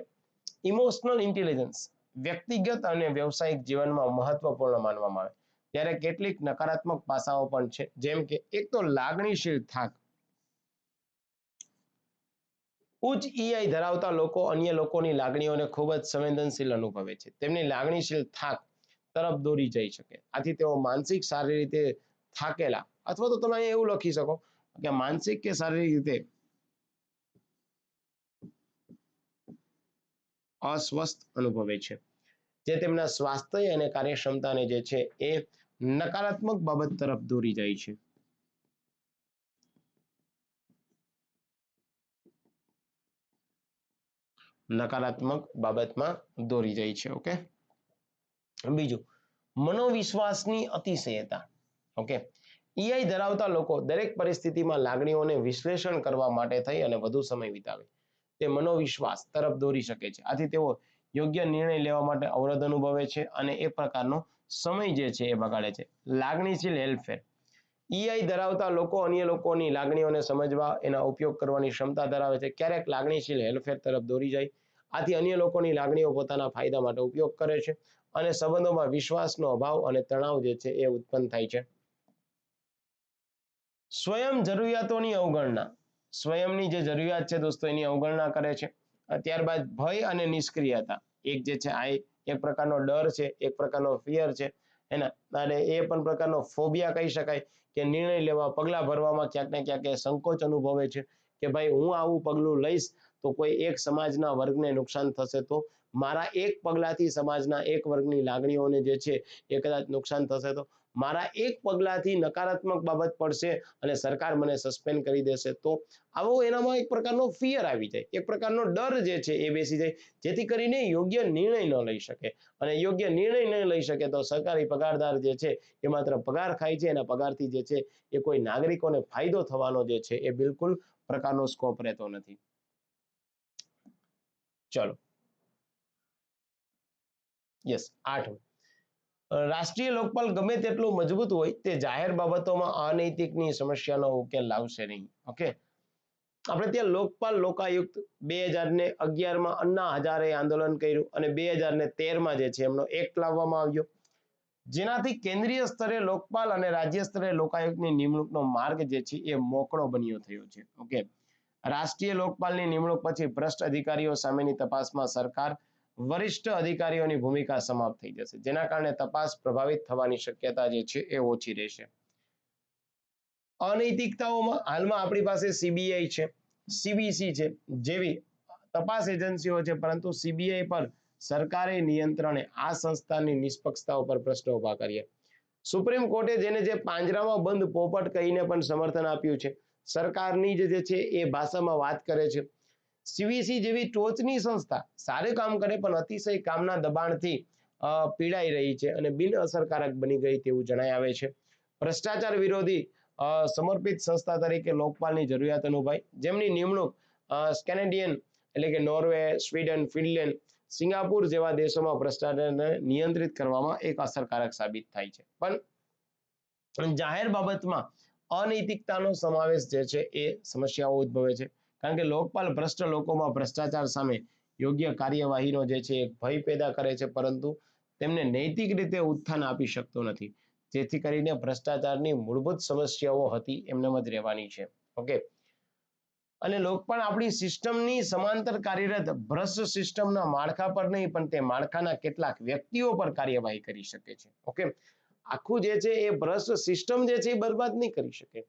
ઇમોશનલ ઇન્ટેલિજન્સ વ્યક્તિગત અને વ્યવસાયિક જીવનમાં મહત્વપૂર્ણ માનવામાં આવે. ત્યારે કેટલીક નકારાત્મક પાસાઓ પણ છે, જેમ કે એક તો લાગણીશીલ થાક. ઉચ્ચ ઈઆઈ ધરાવતા લોકો અન્ય લોકોની લાગણીઓને ખૂબ જ સંવેદનશીલ અનુભવે છે. તેમની લાગણીશીલ થાક તરફ દોરી જઈ શકે. આથી તેઓ માનસિક શારીરિક રીતે થાકેલા, અથવા તો તમે એવું લખી શકો કે માનસિક કે શારીરિક રીતે અસ્વસ્થ અનુભવે છે, જે તેમના સ્વાસ્થ્ય અને કાર્યક્ષમતાને જે છે એ નકારાત્મક બાબત તરફ દોરી જાય છે. નકારાત્મક બાબતમાં દોરી જાય છે. ઓકે, બીજું મનોવિશ્વાસની અતિશયતા. ઓકે, ઈઆઈ ધરાવતા લોકો દરેક પરિસ્થિતિમાં લાગણીઓને વિશ્લેષણ કરવા માટે થઈ અને વધુ સમય વિતાવે તે મનોવિશ્વાસ તરફ દોરી શકે છે. આથી તેઓ યોગ્ય નિર્ણય લેવા માટે અવરોધ અનુભવે છે અને એ પ્રકારનો સમય જે છે એ બગાડે છે. લાગણીશીલ હેરફેર. ઈઆઈ ધરાવતા લોકો અન્ય લોકોની લાગણીઓને સમજવા એના ઉપયોગ કરવાની ક્ષમતા ધરાવે છે. ક્યારેક લાગણીશીલ હેરફેર તરફ દોરી જાય. આથી અન્ય લોકોની લાગણીઓ પોતાના ફાયદા માટે ઉપયોગ કરે છે અને સંબંધોમાં વિશ્વાસનો અભાવ અને તણાવ જે છે એ ઉત્પન્ન થાય છે. સ્વયં જરૂરિયાતોની અવગણના. સ્વયંની જે જરૂરિયાત છે દોસ્તો એની અવગણના કરે છે. ત્યારબાદ ભય અને નિષ્ક્રિયતા. એક જે છે આ એક પ્રકારનો ડર છે, એક પ્રકારનો ફિયર છે એના, અને એ પણ પ્રકારનો ફોબિયા કહી શકાય કે નિર્ણય લેવા, પગલા ભરવામાં ક્યાંક ને ક્યાંક સંકોચ અનુભવે છે કે ભાઈ હું આવું પગલું લઈશ તો કોઈ એક સમાજના વર્ગને નુકસાન થશે, તો મારા એક પગલાથી સમાજના એક વર્ગની લાગણીઓને જે છે એ કદાચ નુકસાન થશે, તો મારા એક પગલાથી નકારાત્મક બાબત પડશે અને સરકાર મને સસ્પેન્ડ કરી દેશે, તો આવો એનામાં એક પ્રકારનો ફિયર આવી જાય, એક પ્રકારનો ડર જે છે એ બેસી જાય, જેથી કરીને યોગ્ય નિર્ણય ન લઈ શકે. અને યોગ્ય નિર્ણય ન લઈ શકે તો સરકારી પગારદાર જે છે એ માત્ર પગાર ખાય છે, એના પગારથી જે છે એ કોઈ નાગરિકોને ફાયદો થવાનો જે છે એ બિલકુલ પ્રકારનો સ્કોપ રહેતો નથી. ચલો, યસ, 8. રાષ્ટ્રીય લોકપાલ ગમે તેટલું મજબૂત હોય તે જાહેર બાબતોમાં અનૈતિકની સમસ્યાનો ઉકેલ લાવશે નહીં. ઓકે, આપણે ત્યાં લોકપાલ લોકાયુક્ત 2011માં અન્ના હજારે આંદોલન કર્યું અને 2013માં જે છે એમનો એક્ટ લાવવામાં આવ્યો, જેનાથી કેન્દ્રીય સ્તરે લોકપાલ અને રાજ્ય સ્તરે લોકાયુક્તની નિમણૂકનો માર્ગ જે છે એ મોકળો બન્યો થયો છે. ઓકે, રાષ્ટ્રીય લોકપાલની નિમણૂક પછી ભ્રષ્ટ અધિકારીઓ સામેની તપાસમાં સરકાર વરિષ્ઠ અધિકારીઓની ભૂમિકા સમાપ્ત થઈ જશે, જેના કારણે તપાસ પ્રભાવિત થવાની શક્યતા જે છે એ ઓછી રહેશે. અનૈતિકતાઓમાં હાલમાં આપણી પાસે સીબીઆઈ છે, સીબીસી છે જેવી તપાસ એજન્સીઓ છે, પરંતુ સીબીઆઈ પર સરકારે નિયંત્રણે આ સંસ્થાની નિષ્પક્ષતા ઉપર પ્રશ્નો ઉભા કર્યા. સુપ્રીમ કોર્ટે જેને જે પાંજરામાં બંધ પોપટ કહીને પણ સમર્થન આપ્યું છે, સરકારની જે છે એ ભાષામાં વાત કરે છે. સીબીસી જેવી ટોચની સંસ્થા સારું કામ કરે પણ અતિશય કામના દબાણથી પીડાઈ રહી છે અને બિન અસરકારક બની ગઈ તેવું જણાય આવે છે. ભ્રષ્ટાચાર વિરોધી સમર્પિત સંસ્થા તરીકે લોકપાલની જરૂરિયાત અનુભવાય, જેમની નિમણૂક સ્કેનેડિયન એટલે કે નોર્વે, સ્વીડન, ફિનલેન્ડ, સિંગાપુર જેવા દેશોમાં ભ્રષ્ટાચારને નિયંત્રિત કરવામાં એક અસરકારક સાબિત થાય છે. પણ જાહેર બાબતમાં અનૈતિકતાનો સમાવેશ જે છે એ સમસ્યાઓ ઉદ્ભવે છે, કારણ કે લોકપાલ ભ્રષ્ટ લોકોમાં ભ્રષ્ટાચાર સામે યોગ્ય કાર્યવાહીનો જે છે એક ભય પેદા કરે છે, પરંતુ તેમને નૈતિક રીતે ઉત્થાન આપી શકતો નથી, જેથી કરીને ભ્રષ્ટાચારની મૂળભૂત સમસ્યાઓ હતી એમનેમ જ રહેવાની છે. ઓકે, અને લોકપાલ આપણી સિસ્ટમની સમાંતર કાર્યરત ભ્રષ્ટ સિસ્ટમના માળખા પર નહીં પણ તે માળખાના કેટલાક વ્યક્તિઓ પર કાર્યવાહી કરી શકે છે. ઓકે, આખું જે છે એ ભ્રષ્ટ સિસ્ટમ જે છે એ બરબાદ નહીં કરી શકે,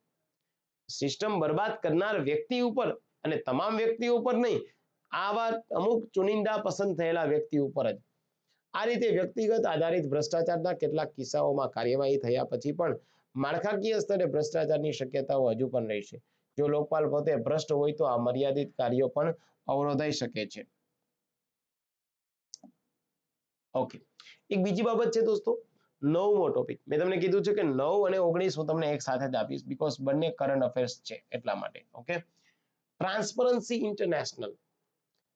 સિસ્ટમ બરબાદ કરનાર વ્યક્તિ ઉપર અને તમામ વ્યક્તિઓ ઉપર નહીં, આવા અમુક ચુનિંદા પસંદ થયેલા વ્યક્તિ ઉપર જ. આ રીતે વ્યક્તિગત આધારિત ભ્રષ્ટાચારના કેટલાક કિસ્સાઓમાં કાર્યવાહી થયા પછી પણ માળખાકીય સ્તરે ભ્રષ્ટાચારની શક્યતાઓ હજુ પણ રહેશે. જો લોકપાલ પોતે ભ્રષ્ટ હોય તો આ મર્યાદિત કાર્યો પણ અવરોધાઈ શકે છે. ઓકે, એક બીજી બાબત છે દોસ્તો, 9મો ટોપિક. મેં તમને કીધું છે કે 9 અને 19 હું તમને એક સાથે જ આપીશ, બીકોઝ બંને કરંટ અફેર્સ છે એટલા માટે. ઓકે, ટ્રાન્સપરન્સી ઇન્ટરનેશનલ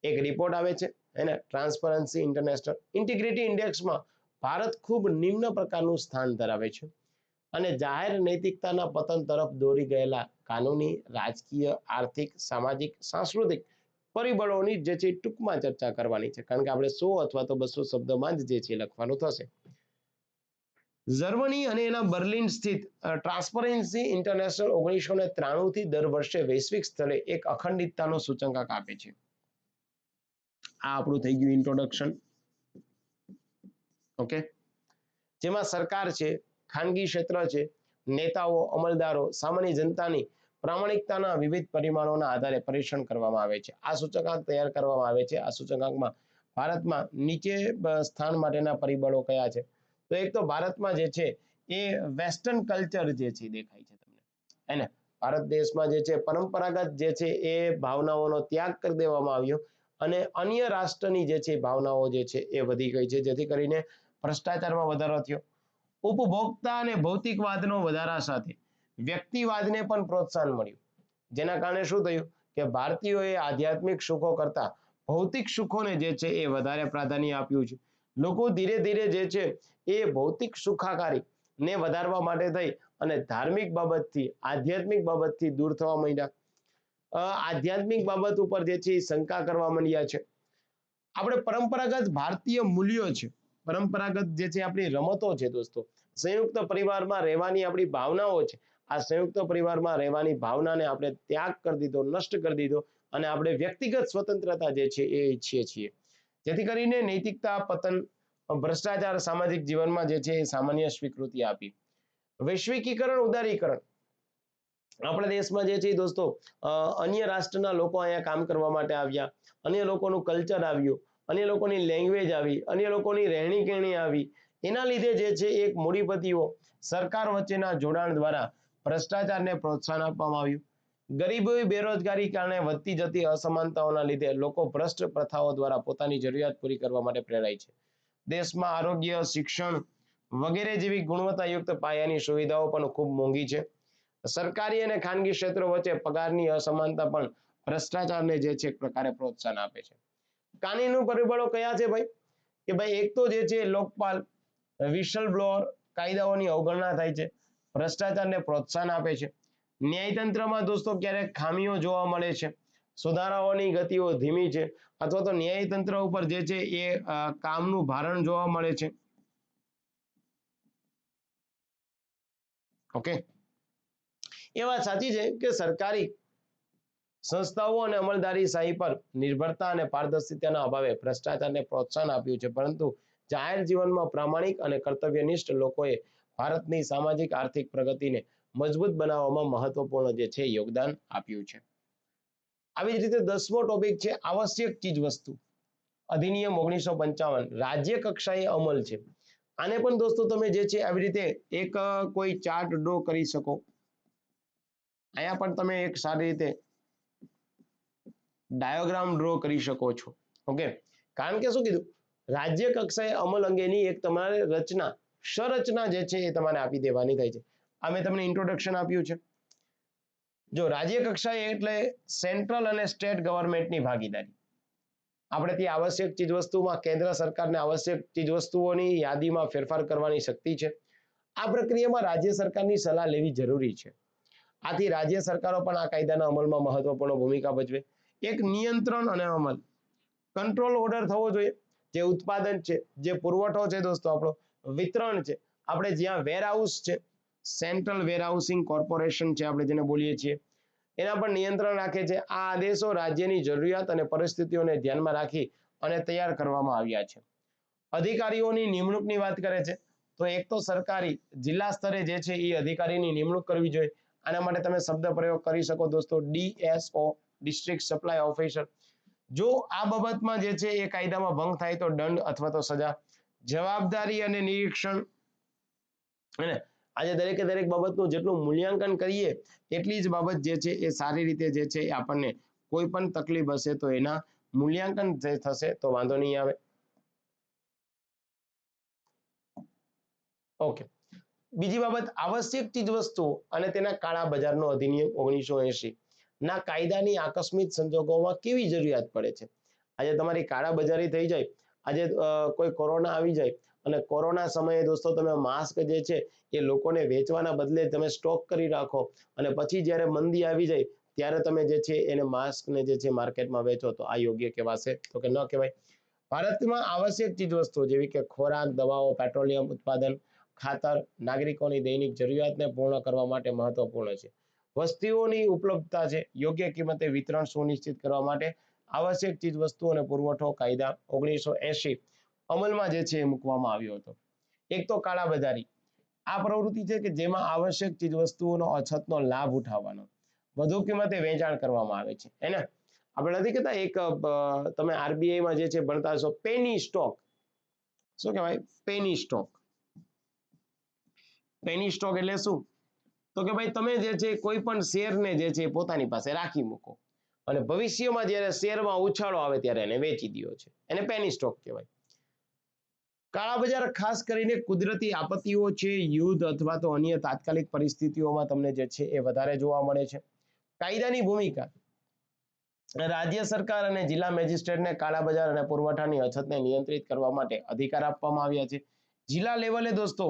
એક રિપોર્ટ આવે છે એને ટ્રાન્સપરન્સી ઇન્ટરનેશનલ ઇન્ટિગ્રિટી ઇન્ડેક્સમાં ભારત ખૂબ નિમ્ન પ્રકારનું સ્થાન ધરાવે છે અને જાહેર નૈતિકતાના પતન તરફ દોરી ગયેલા કાનૂની, રાજકીય, આર્થિક, સામાજિક, સાંસ્કૃતિક પરિબળોની જે છે ટૂંકમાં ચર્ચા કરવાની છે, કારણ કે આપણે 100 અથવા તો 200 શબ્દોમાં જ જે છે લખવાનું થશે. જર્મની અને એના બર્લિન સ્થિત ટ્રાન્સપરન્સી ઇન્ટરનેશનલ 1993 થી દર વર્ષે વૈશ્વિક સ્તરે એક અખંડિતતાનો સૂચકાંક આપે છે. આ આપણું થઈ ગયું ઇન્ટ્રોડક્શન. ઓકે, જેમાં સરકાર છે, ખાનગી ક્ષેત્ર છે, નેતાઓ, અમલદારો, સામાન્ય જનતાની પ્રામાણિકતાના વિવિધ પરિમાણોના આધારે પરીક્ષણ કરવામાં આવે છે. આ સૂચકાંક તૈયાર કરવામાં આવે છે. આ સૂચકાંકમાં ભારતમાં નીચે સ્થાન માટેના પરિબળો કયા છે? તો એક તો ભારતમાં જે છે એ વેસ્ટર્ન કલ્ચર જે છે દેખાય છે તમને, એને ભારત દેશમાં જે છે પરંપરાગત જે છે એ ભાવનાઓનો ત્યાગ કરી દેવામાં આવ્યો અને અન્ય રાષ્ટ્રની જે છે ભાવનાઓ જે છે એ વધી ગઈ છે, જેથી કરીને ભ્રષ્ટાચારમાં વધારો થયો. ઉપભોક્તા અને ભૌતિકવાદનો વધારા સાથે વ્યક્તિવાદને પણ પ્રોત્સાહન મળ્યું, જેના કારણે શું થયું કે ભારતીયોએ આધ્યાત્મિક સુખો કરતા ભૌતિક સુખોને જે છે એ વધારે પ્રાધાન્ય આપ્યું છે. લોકો ધીરે ધીરે જે છે એ ભૌતિક સુખાકારી ને વધારવા માટે થઈ અને ધાર્મિક બાબતથી આધ્યાત્મિક બાબતથી દૂર થવા માંડ્યા. આધ્યાત્મિક બાબત ઉપર જે છે શંકા કરવા માંડ્યા છે. આપણે પરંપરાગત ભારતીય મૂલ્યો છે, પરંપરાગત જે છે આપણી રમતો છે દોસ્તો, સંયુક્ત પરિવારમાં રહેવાની આપણી ભાવનાઓ છે, આ સંયુક્ત પરિવારમાં રહેવાની ભાવનાને આપણે ત્યાગ કરી દીધો, નષ્ટ કરી દીધો અને આપણે વ્યક્તિગત સ્વતંત્રતા જે છે એ ઈચ્છીએ છીએ. જેથી કરીને નૈતિકતા પતન, ભ્રષ્ટાચાર સામાજિક જીવનમાં જે છે એ સામાન્ય સ્વીકૃતિ આપી. વૈશ્વિકીકરણ, ઉદારીકરણ, આપણા દેશમાં જે છે દોસ્તો અન્ય રાષ્ટ્રના લોકો અહીંયા કામ કરવા માટે આવ્યા, અન્ય લોકોનું કલ્ચર આવ્યું, અન્ય લોકોની લેંગ્વેજ આવી, અન્ય લોકોની રહેણી કહેણી આવી. એના લીધે જે છે એક મૂડીપતિઓ સરકાર વચ્ચેના જોડાણ દ્વારા ભ્રષ્ટાચારને પ્રોત્સાહન આપવામાં આવ્યું. ગરીબી, બેરોજગારી કારણે વધતી જતી અસમાનતાઓના લીધે લોકો ભ્રષ્ટ પ્રથાઓ દ્વારા પોતાની જરૂરિયાત પૂરી કરવા માટે પ્રેરાય છે. દેશમાં આરોગ્ય, શિક્ષણ વગેરે જેવી ગુણવત્તાયુક્ત પાયાની સુવિધાઓ પણ ખૂબ મોંઘી છે. સરકારી અને ખાનગી ક્ષેત્રો વચ્ચે પગારની અસમાનતા પણ ભ્રષ્ટાચારને જે છે એક પ્રકારે પ્રોત્સાહન આપે છે. કાનૂની પરિબળો કયા છે ભાઈ? કે ભાઈ એક તો જે છે લોકપાલ, વિશલ બ્લોઅર, કાયદાઓની અવગણના થાય છે, ભ્રષ્ટાચારને પ્રોત્સાહન આપે છે. ન્યાયતંત્રમાં દોસ્તો ક્યારેક ખામીઓ જોવા મળે છે, સુધારાઓની ગતિઓ ધીમી છે, અથવા તો ન્યાયતંત્ર ઉપર જે છે એ કામનું ભારણ જોવા મળે છે. ઓકે, એ વાત સાચી છે કે સરકારી સંસ્થાઓ અને અમલદારી શાહી પર નિર્ભરતા અને પારદર્શિતાના અભાવે ભ્રષ્ટાચારને પ્રોત્સાહન આપ્યું છે, પરંતુ જાહેર જીવનમાં પ્રામાણિક અને કર્તવ્યનિષ્ઠ લોકોએ ભારતની સામાજિક આર્થિક પ્રગતિને મજબૂત બનાવવામાં મહત્વપૂર્ણ જે છે યોગદાન આપ્યું છે. આવી જ રીતે 10મો ટોપિક છે આવશ્યક ચીજ વસ્તુ અધિનિયમ 1955 રાજ્ય કક્ષાએ અમલ છે. આને પણ દોસ્તો તમે જે છે આવી રીતે એક કોઈ ચાર્ટ ડ્રો કરી શકો. અહીંયા પણ તમે એક સારી રીતે ડાયાગ્રામ ડ્રો કરી શકો છો. ઓકે, કારણ કે શું કીધું, રાજ્ય કક્ષાએ અમલ અંગેની એક તમારે રચના, સંરચના જે છે એ તમારે આપી દેવાની થાય છે. આ મેં તમને ઇન્ટ્રોડક્શન આપ્યું છે. જો રાજ્ય કક્ષાએ એટલે સેન્ટ્રલ અને સ્ટેટ ગવર્મેન્ટની ભાગીદારી. આપણે ત્યાં આવશ્યક ચીજવસ્તુમાં કેન્દ્ર સરકારને આવશ્યક ચીજવસ્તુઓની યાદીમાં ફેરફાર કરવાની શક્તિ છે. આ પ્રક્રિયામાં રાજ્ય સરકારની સલાહ લેવી જરૂરી છે. આથી રાજ્ય સરકારો પણ આ કાયદાના અમલમાં મહત્વપૂર્ણ ભૂમિકા ભજવે. એક નિયંત્રણ અને અમલ, કંટ્રોલ ઓર્ડર થવો જોઈએ. જે ઉત્પાદન છે, જે પુરવઠો છે દોસ્તો, આપણો વિતરણ છે, આપણે જ્યાં વેરહાઉસ છે, સેન્ટ્રલ વેરહાઉસિંગ કોર્પોરેશન છે આપણે જેને બોલીએ છીએ, એના પર નિયંત્રણ રાખે છે. આ આદેશો રાજ્યની જરૂરિયાત અને પરિસ્થિતિઓને ધ્યાનમાં રાખી અને તૈયાર કરવામાં આવ્યા છે. અધિકારીઓની નિમણૂકની વાત કરે છે, તો એક તો સરકારી જિલ્લા સ્તરે જે છે એ અધિકારીની નિમણૂક કરવી જોઈએ. આના માટે તમે શબ્દ પ્રયોગ કરી શકો દોસ્તો, ડીએસઓ, ડિસ્ટ્રિક્ટ સપ્લાય ઓફિસર. જો આ બાબતમાં જે છે એ કાયદામાં ભંગ થાય તો દંડ અથવા તો સજા. જવાબદારી અને નિરીક્ષણ, અને આજે દરેકે દરેક બાબતનું જેટલું મૂલ્યાંકન કરીએ એટલી જ બાબત જે છે એ સારી રીતે જે છે આપણને કોઈ પણ તકલીફ હશે તો એના મૂલ્યાંકન જે થશે તો વાંધો નહીં આવે. ઓકે, બીજી બાબત આવશ્યક ચીજ વસ્તુઓ અને તેના કાળા બજારનો અધિનિયમ 1980 ના કાયદાની આકસ્મિક સંજોગોમાં કેવી જરૂરિયાત પડે છે. આજે તમારી કાળાબજારી થઈ જાય, આજે કોઈ કોરોના આવી જાય અને કોરોના સમયે દોસ્તો તમે માસ્ક જે છે એ લોકોને વેચવાના બદલે તમે સ્ટોક કરી રાખો અને પછી જ્યારે મંદી આવી જાય ત્યારે તમે જે છે એને માસ્કને જે છે માર્કેટમાં વેચો, તો આ યોગ્ય કહેવાશે તો કે ન કહેવાય. ભારતમાં આવશ્યક ચીજ વસ્તુઓ જેવી કે ખોરાક, દવાઓ, પેટ્રોલિયમ ઉત્પાદન, ખાતર નાગરિકોની દૈનિક જરૂરિયાતને પૂર્ણ કરવા માટે મહત્વપૂર્ણ છે. વસ્તુઓની ઉપલબ્ધતા છે, યોગ્ય કિંમતે વિતરણ સુનિશ્ચિત કરવા માટે આવશ્યક ચીજ વસ્તુઓ અને પુરવઠો કાયદા 1980 અમલમાં જે છે એ મૂકવામાં આવ્યો હતો. એક તો કાળાબજારી, આ પ્રવૃત્તિ છે કે જેમાં આવશ્યક ચીજ વસ્તુઓનો અછતનો લાભ ઉઠાવવાનો, વધુ કિંમતે વેચાણ કરવામાં આવે છે. એને આપણે નથી કહેતા એક તમે આરબીઆઈમાં જે છે ભણતા હશો, પેની સ્ટોક. શું કહેવાય? Penny stock. પેની સ્ટોક એટલે શું? તો કે ભાઈ તમે જે છે કોઈ પણ શેરને જે છે પોતાની પાસે રાખી મૂકો અને ભવિષ્યમાં જ્યારે શેરમાં ઉછાળો આવે ત્યારે એને વેચી દો છે, એને પેની સ્ટોક કહેવાય. કાળા બજાર ખાસ કરીને કુદરતી આપત્તિઓ છે, યુદ્ધ અથવા તો અન્ય તાત્કાલિક પરિસ્થિતિઓમાં તમને જે છે એ વધારે જોવા મળે છે. કાયદાની ભૂમિકા. રાજ્ય સરકાર અને જિલ્લા મેજિસ્ટ્રેટને કાળા બજાર અને પુરવઠાની અછતને નિયંત્રિત કરવા માટે અધિકાર આપવામાં આવ્યા છે. જિલ્લા લેવલે દોસ્તો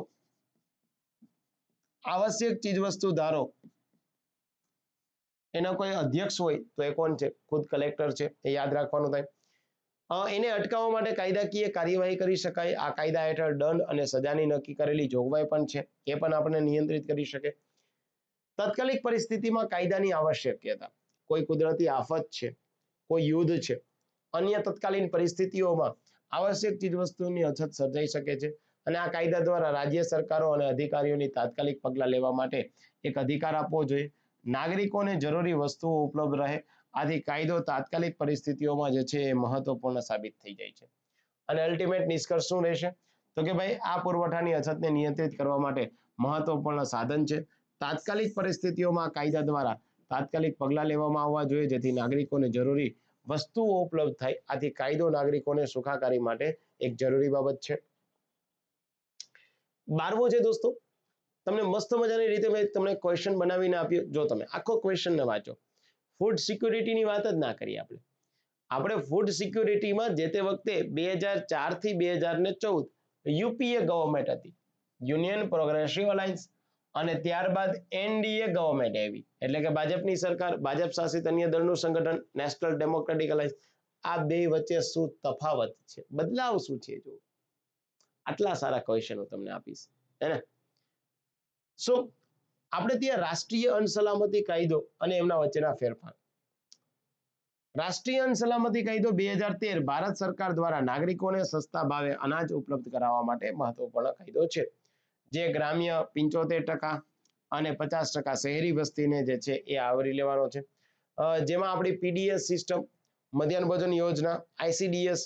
આવશ્યક ચીજવસ્તુ ધારો એનો કોઈ અધ્યક્ષ હોય તો એ કોણ છે? ખુદ કલેક્ટર છે, એ યાદ રાખવાનું થાય. એને અટકાવવા માટે કાયદાકીય કાર્યવાહી કરી શકાય. આ કાયદા હેઠળ દંડ અને સજાની નક્કી કરેલી જોગવાઈ પણ છે, એ પણ આપણે નિયંત્રિત કરી શકે. તાત્કાલિક પરિસ્થિતિમાં કાયદાની આવશ્યકતા. કોઈ કુદરતી આફત છે, કોઈ યુદ્ધ છે, અન્ય તત્કાલીન પરિસ્થિતિઓમાં આવશ્યક ચીજવસ્તુની અછત સર્જાઈ શકે છે અને આ કાયદા દ્વારા રાજ્ય સરકારો અને અધિકારીઓની તાત્કાલિક પગલાં લેવા માટે એક અધિકાર આપવો જોઈએ. નાગરિકોને જરૂરી વસ્તુઓ ઉપલબ્ધ રહે. આથી કાયદો તાત્કાલિક પરિસ્થિતિઓમાં જે છે એ મહત્વપૂર્ણ સાબિત થઈ જાય છે. અને અલ્ટિમેટ નિષ્કર્ષ શું રહેશે? તો કે ભાઈ આ પુરવઠાની અછતને નિયંત્રિત કરવા માટે મહત્વપૂર્ણ સાધન છે. તાત્કાલિક પરિસ્થિતિઓમાં કાયદા દ્વારા તાત્કાલિક પગલાં લેવામાં આવવા જોઈએ જેથી નાગરિકોને જરૂરી વસ્તુઓ ઉપલબ્ધ થાય. આથી કાયદો નાગરિકોને સુખાકારી માટે એક જરૂરી બાબત છે. 12મો છે દોસ્તો, તમને મસ્ત મજાની રીતે મેં તમને ક્વેશ્ચન બનાવીને આપ્યો. જો તમે આખો ક્વેશ્ચનને વાંચો, ફૂડ સિક્યુરિટીની વાત જ ના કરીએ આપણે ફૂડ સિક્યુરિટીમાં જે તે વખતે 2004 થી 2014 યુપીએ ગવર્મેન્ટ હતી, યુનિયન પ્રોગ્રેસિવ અલાયન્સ, અને ત્યારબાદ એનડીએ ગવર્મેન્ટ આવી, એટલે કે ભાજપની સરકાર, ભાજપ શાસિત અન્ય દળનું સંગઠન નેશનલ ડેમોક્રેટિક અલાયન્સ. આ બે વચ્ચે શું તફાવત છે, બદલાવ શું છે? જો આટલા સારા ક્વેશ્ચનો તમને આપીશ, હે ને? સો આપણે ત્યાં રાષ્ટ્રીય અન્ન સલામતી કાયદો અને એમના વચ્ચેના ફેરફાર. રાષ્ટ્રીય અન્ન સલામતી કાયદો 2013 ભારત સરકાર દ્વારા નાગરિકોને સસ્તા ભાવે અનાજ ઉપલબ્ધ કરાવવા માટે મહત્વપૂર્ણ કાયદો છે, જે ગ્રામ્ય 75% અને 50% શહેરી વસ્તીને જે છે એ આવરી લેવાનો છે. જેમાં આપણી પીડીએસ સિસ્ટમ, મધ્યાહન ભોજન યોજના, આઈસીડીએસ,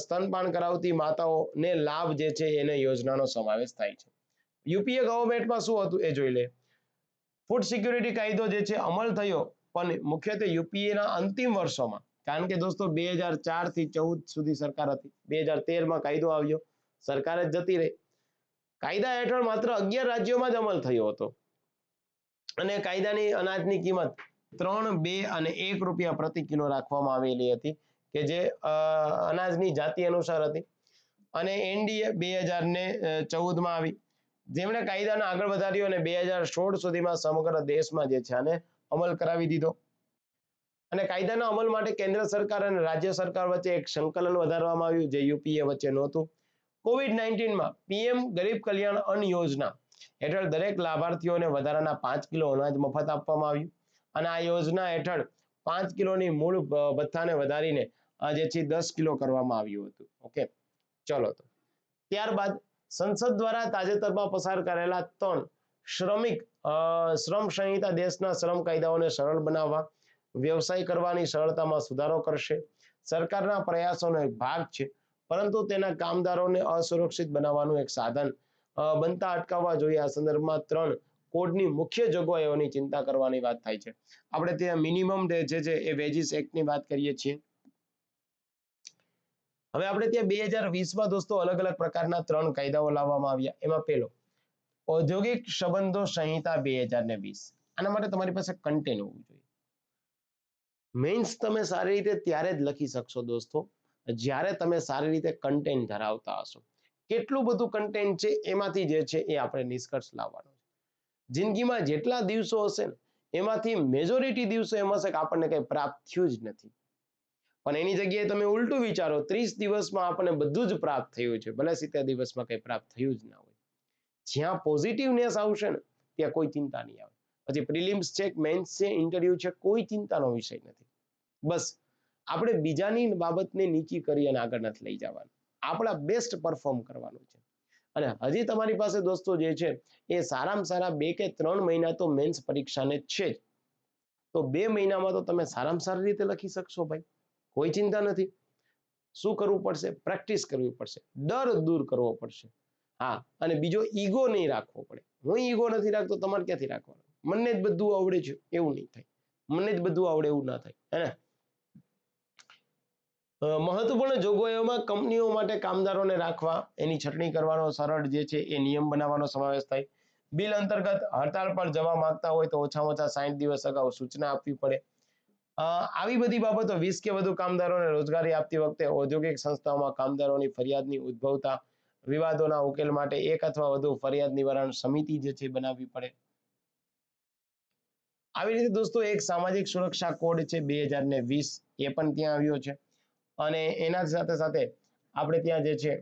સ્તનપાન કરાવતી માતાઓને લાભ જે છે એને યોજનાનો સમાવેશ થાય છે. યુપીએ ગવર્મેન્ટમાં શું હતું એ જોઈ લે. ફૂડ સિક્યુરિટી કાયદો જે છે અમલ થયો પણ મુખ્યત્વે યુપીએના અંતિમ વર્ષોમાં, કારણ કે દોસ્તો 2004 થી 14 સુધી સરકાર હતી, 2013માં કાયદો આવ્યો, સરકાર જ જતી રહી. કાયદા હેઠળ માત્ર 11 રાજ્યોમાં જ અમલ થયો હતો અને કાયદાની અનાજની કિંમત 3, 2 અને 1 રૂપિયા પ્રતિ કિલો રાખવામાં આવેલી હતી કે જે અનાજની જાતિ અનુસાર હતી. અને એનડીએ 2014માં આવી, જેમણે કાયદાને આગળ વધાર્યો અને 2016 સુધીમાં સમગ્ર દેશમાં જે છે આને અમલ કરાવી દીધો. અને કાયદાના અમલ માટે કેન્દ્ર સરકાર અને રાજ્ય સરકાર વચ્ચે એક સંકલન વધારવામાં આવ્યું જે યુપીએ વચ્ચે નહોતું. કોવિડ-19માં પીએમ ગરીબ કલ્યાણ અન્ન યોજના હેઠળ દરેક લાભાર્થીઓને વધારાના 5 કિલો અનાજ મફત આપવામાં આવ્યું અને આ યોજના હેઠળ 5 કિલોની મૂળ ભથ્થાને વધારીને જે છે 10 કિલો કરવામાં આવ્યું હતું. ઓકે, ચલો તો ત્યારબાદ સંસદ દ્વારા તાજેતરમાં પસાર કરેલા 3 શ્રમ સંહિતા દેશના શ્રમ કાયદાઓને સરળ બનાવવા, વ્યવસાય કરવાની સરળતામાં સુધારો કરશે. સરકારના પ્રયાસોનો એક ભાગ છે, પરંતુ તેના કામદારોને અસુરક્ષિત બનાવવાનું એક સાધન બનતા અટકાવવા જોઈએ. આ સંદર્ભમાં 3 કોડની મુખ્ય જોગવાઈઓની ચિંતા કરવાની વાત થાય છે. આપણે ત્યાં મિનિમમ જે છે એ વેજીસ એક્ટની વાત કરીએ છીએ. હવે આપણે ત્યાં 2020માં દોસ્તો અલગ અલગ પ્રકારના 3 કાયદાઓ લાવવામાં આવ્યા. એમાં પહેલો ઔદ્યોગિક સંબંધો સંહિતા 2020. આના માટે તમારી પાસે કન્ટેન્ટ હોવું જોઈએ. મેન્સ તમે સારી રીતે ત્યારે જ લખી શકશો દોસ્તો જ્યારે તમે સારી રીતે કન્ટેન્ટ ધરાવતા હશો. કેટલું બધું કન્ટેન્ટ છે એમાંથી જે છે એ આપણે નિષ્કર્ષ લાવવાનો છે. જિંદગીમાં જેટલા દિવસો હશે ને એમાંથી મેજોરિટી દિવસો એમ હશે કે આપણને કંઈ પ્રાપ્ત થયું જ નથી, પણ એની જગ્યાએ તમે ઉલટું વિચારો, 30 દિવસમાં આપણને બધું જ પ્રાપ્ત થયું છે, ભલે 70 દિવસમાં કંઈ પ્રાપ્ત થયું જ ના હોય. જ્યાં પોઝિટિવનેસ આવશે ને ત્યાં કોઈ ચિંતા નહીં આવે. પછી પ્રિલિમ્સ છે, મેન્સ છે, ઇન્ટરવ્યુ છે, કોઈ ચિંતાનો વિષય નથી. બસ આપણે બીજાની બાબતને નીચી કરી અને આગળ નથી લઈ જવાનું, આપણા બેસ્ટ પરફોર્મ કરવાનું છે. અને હજી તમારી પાસે દોસ્તો જે છે એ સારામાં સારા 2 કે 3 મહિના તો મેન્સ પરીક્ષાને છે જ, તો 2 મહિનામાં તો તમે સારામાં સારી રીતે લખી શકશો ભાઈ, કોઈ ચિંતા નથી. શું કરવું પડશે? પ્રેક્ટિસ કરવી પડશે, ડર દૂર કરવો પડશે. હા, અને બીજો ઈગો નહીં રાખવો પડે. હું ઈગો નથી રાખતો, તમારે ક્યાંથી રાખવાનો? મને જ બધું આવડે છે એવું નહીં થાય. મને જ બધું આવડે એવું ના થાય, હે ને? મહત્વપૂર્ણ જોગવાઈઓમાં કંપનીઓ માટે કામદારોને રાખવા, એની છટણી કરવાનો સરળ જે છે એ નિયમ બનાવવાનો સમાવેશ થાય. બિલ અંતર્ગત હડતાળ પર જવા માંગતા હોય તો ઓછામાં ઓછા 60 દિવસ અગાઉ સૂચના આપવી પડે. આવી બધી બાબતો 20 કે વધુ કામદારોને રોજગારી આપતી વખતે ઔદ્યોગિક સંસ્થાઓમાં કામદારોની ફરિયાદની ઉદ્ભવતા વિવાદોના ઉકેલ માટે એક અથવા વધુ ફરિયાદ નિવારણ સમિતિ જે છે બનાવવી પડે. આવી રીતે દોસ્તો એક સામાજિક સુરક્ષા કોડ છે 2020 એ પણ ત્યાં આવ્યો છે. અને એના સાથે સાથે આપણે ત્યાં જે છે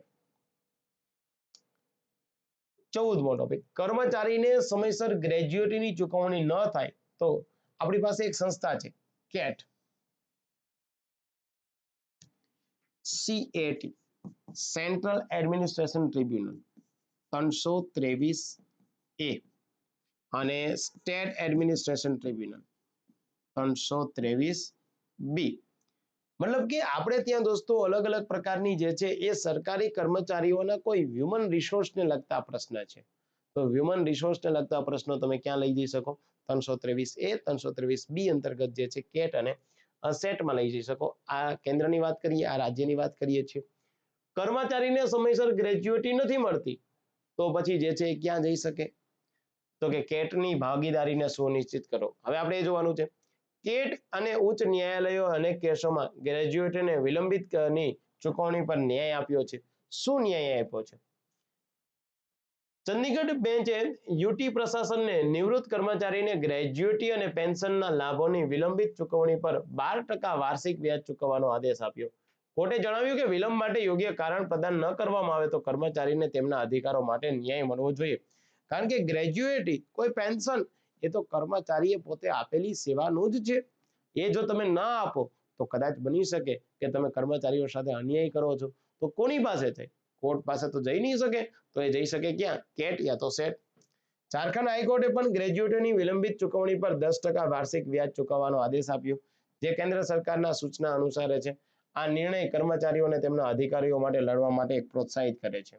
14મો ટોપિક, કર્મચારીને સમયસર ગ્રેજ્યુએટીની ચૂકવણી ન થાય તો આપણી પાસે એક સંસ્થા છે cat, CAT, central administration tribunal 323A અને સ્ટેટ એડમિનિસ્ટ્રેશન ટ્રિબ્યુનલ 323B. મતલબ કે આપણે ત્યાં દોસ્તો અલગ અલગ પ્રકારની જે છે એ સરકારી કર્મચારીઓના કોઈ હ્યુમન રિસોર્સને લગતા પ્રશ્ન છે. તો હ્યુમન રિસોર્સને લગતા પ્રશ્નો તમે ક્યાં લઈ જઈ શકો? 323A 323B અંતર્ગત જે છે કેટ અને સેટમાં લઈ જઈ શકો. આ કેન્દ્રની વાત કરીએ, આ રાજ્યની વાત કરીએ છીએ. કર્મચારીને સમયસર ગ્રેજ્યુએટી નથી મળતી તો પછી જે છે ક્યાં જઈ શકે? તો કે કેટની ભાગીદારીને સુનિશ્ચિત કરો. હવે આપણે એ જોવાનું છે કેટ અને ઉચ્ચ ન્યાયાલયો અનેક કેસોમાં ગ્રેજ્યુએટને વિલંબિતની ચૂકવણી પર ન્યાય આપ્યો છે. શું ન્યાય આપ્યો છે? ચંદીગઢ બેન્ચે યુટી પ્રશાસનને નિવૃત્ત કર્મચારીને ગ્રેજ્યુએટી અને પેન્શનના લાભોની વિલંબિત ચૂકવણી પર 12% વાર્ષિક વ્યાજ ચૂકવવાનો આદેશ આપ્યો. કોર્ટે જણાવ્યું કે વિલંબ માટે યોગ્ય કારણ પ્રદાન ન કરવામાં આવે તો કર્મચારીને તેમના અધિકારો માટે ન્યાય મળવો જોઈએ. કારણ કે ગ્રેજ્યુએટી, કોઈ પેન્શન એ તો કર્મચારીએ પોતે આપેલી સેવાનું જ છે. એ જો તમે ના આપો તો કદાચ બની શકે કે તમે કર્મચારીઓ સાથે અન્યાય કરો છો. તો કોની પાસે છે? કોર્ટ પાસે તો જઈ નહીં શકે. તો એ જઈ શકે ક્યાં? કેટ યા તો સેટ. ઝારખંડ હાઈકોર્ટે પણ ગ્રેજ્યુએટીની વિલંબિત ચૂકવણી પર 10% વાર્ષિક વ્યાજ ચૂકવવાનો આદેશ આપ્યો, જે કેન્દ્ર સરકારના સૂચના અનુસારે છે. આ નિર્ણય કર્મચારીઓને તેમના અધિકારીઓ માટે લડવા માટે પ્રોત્સાહિત કરે છે.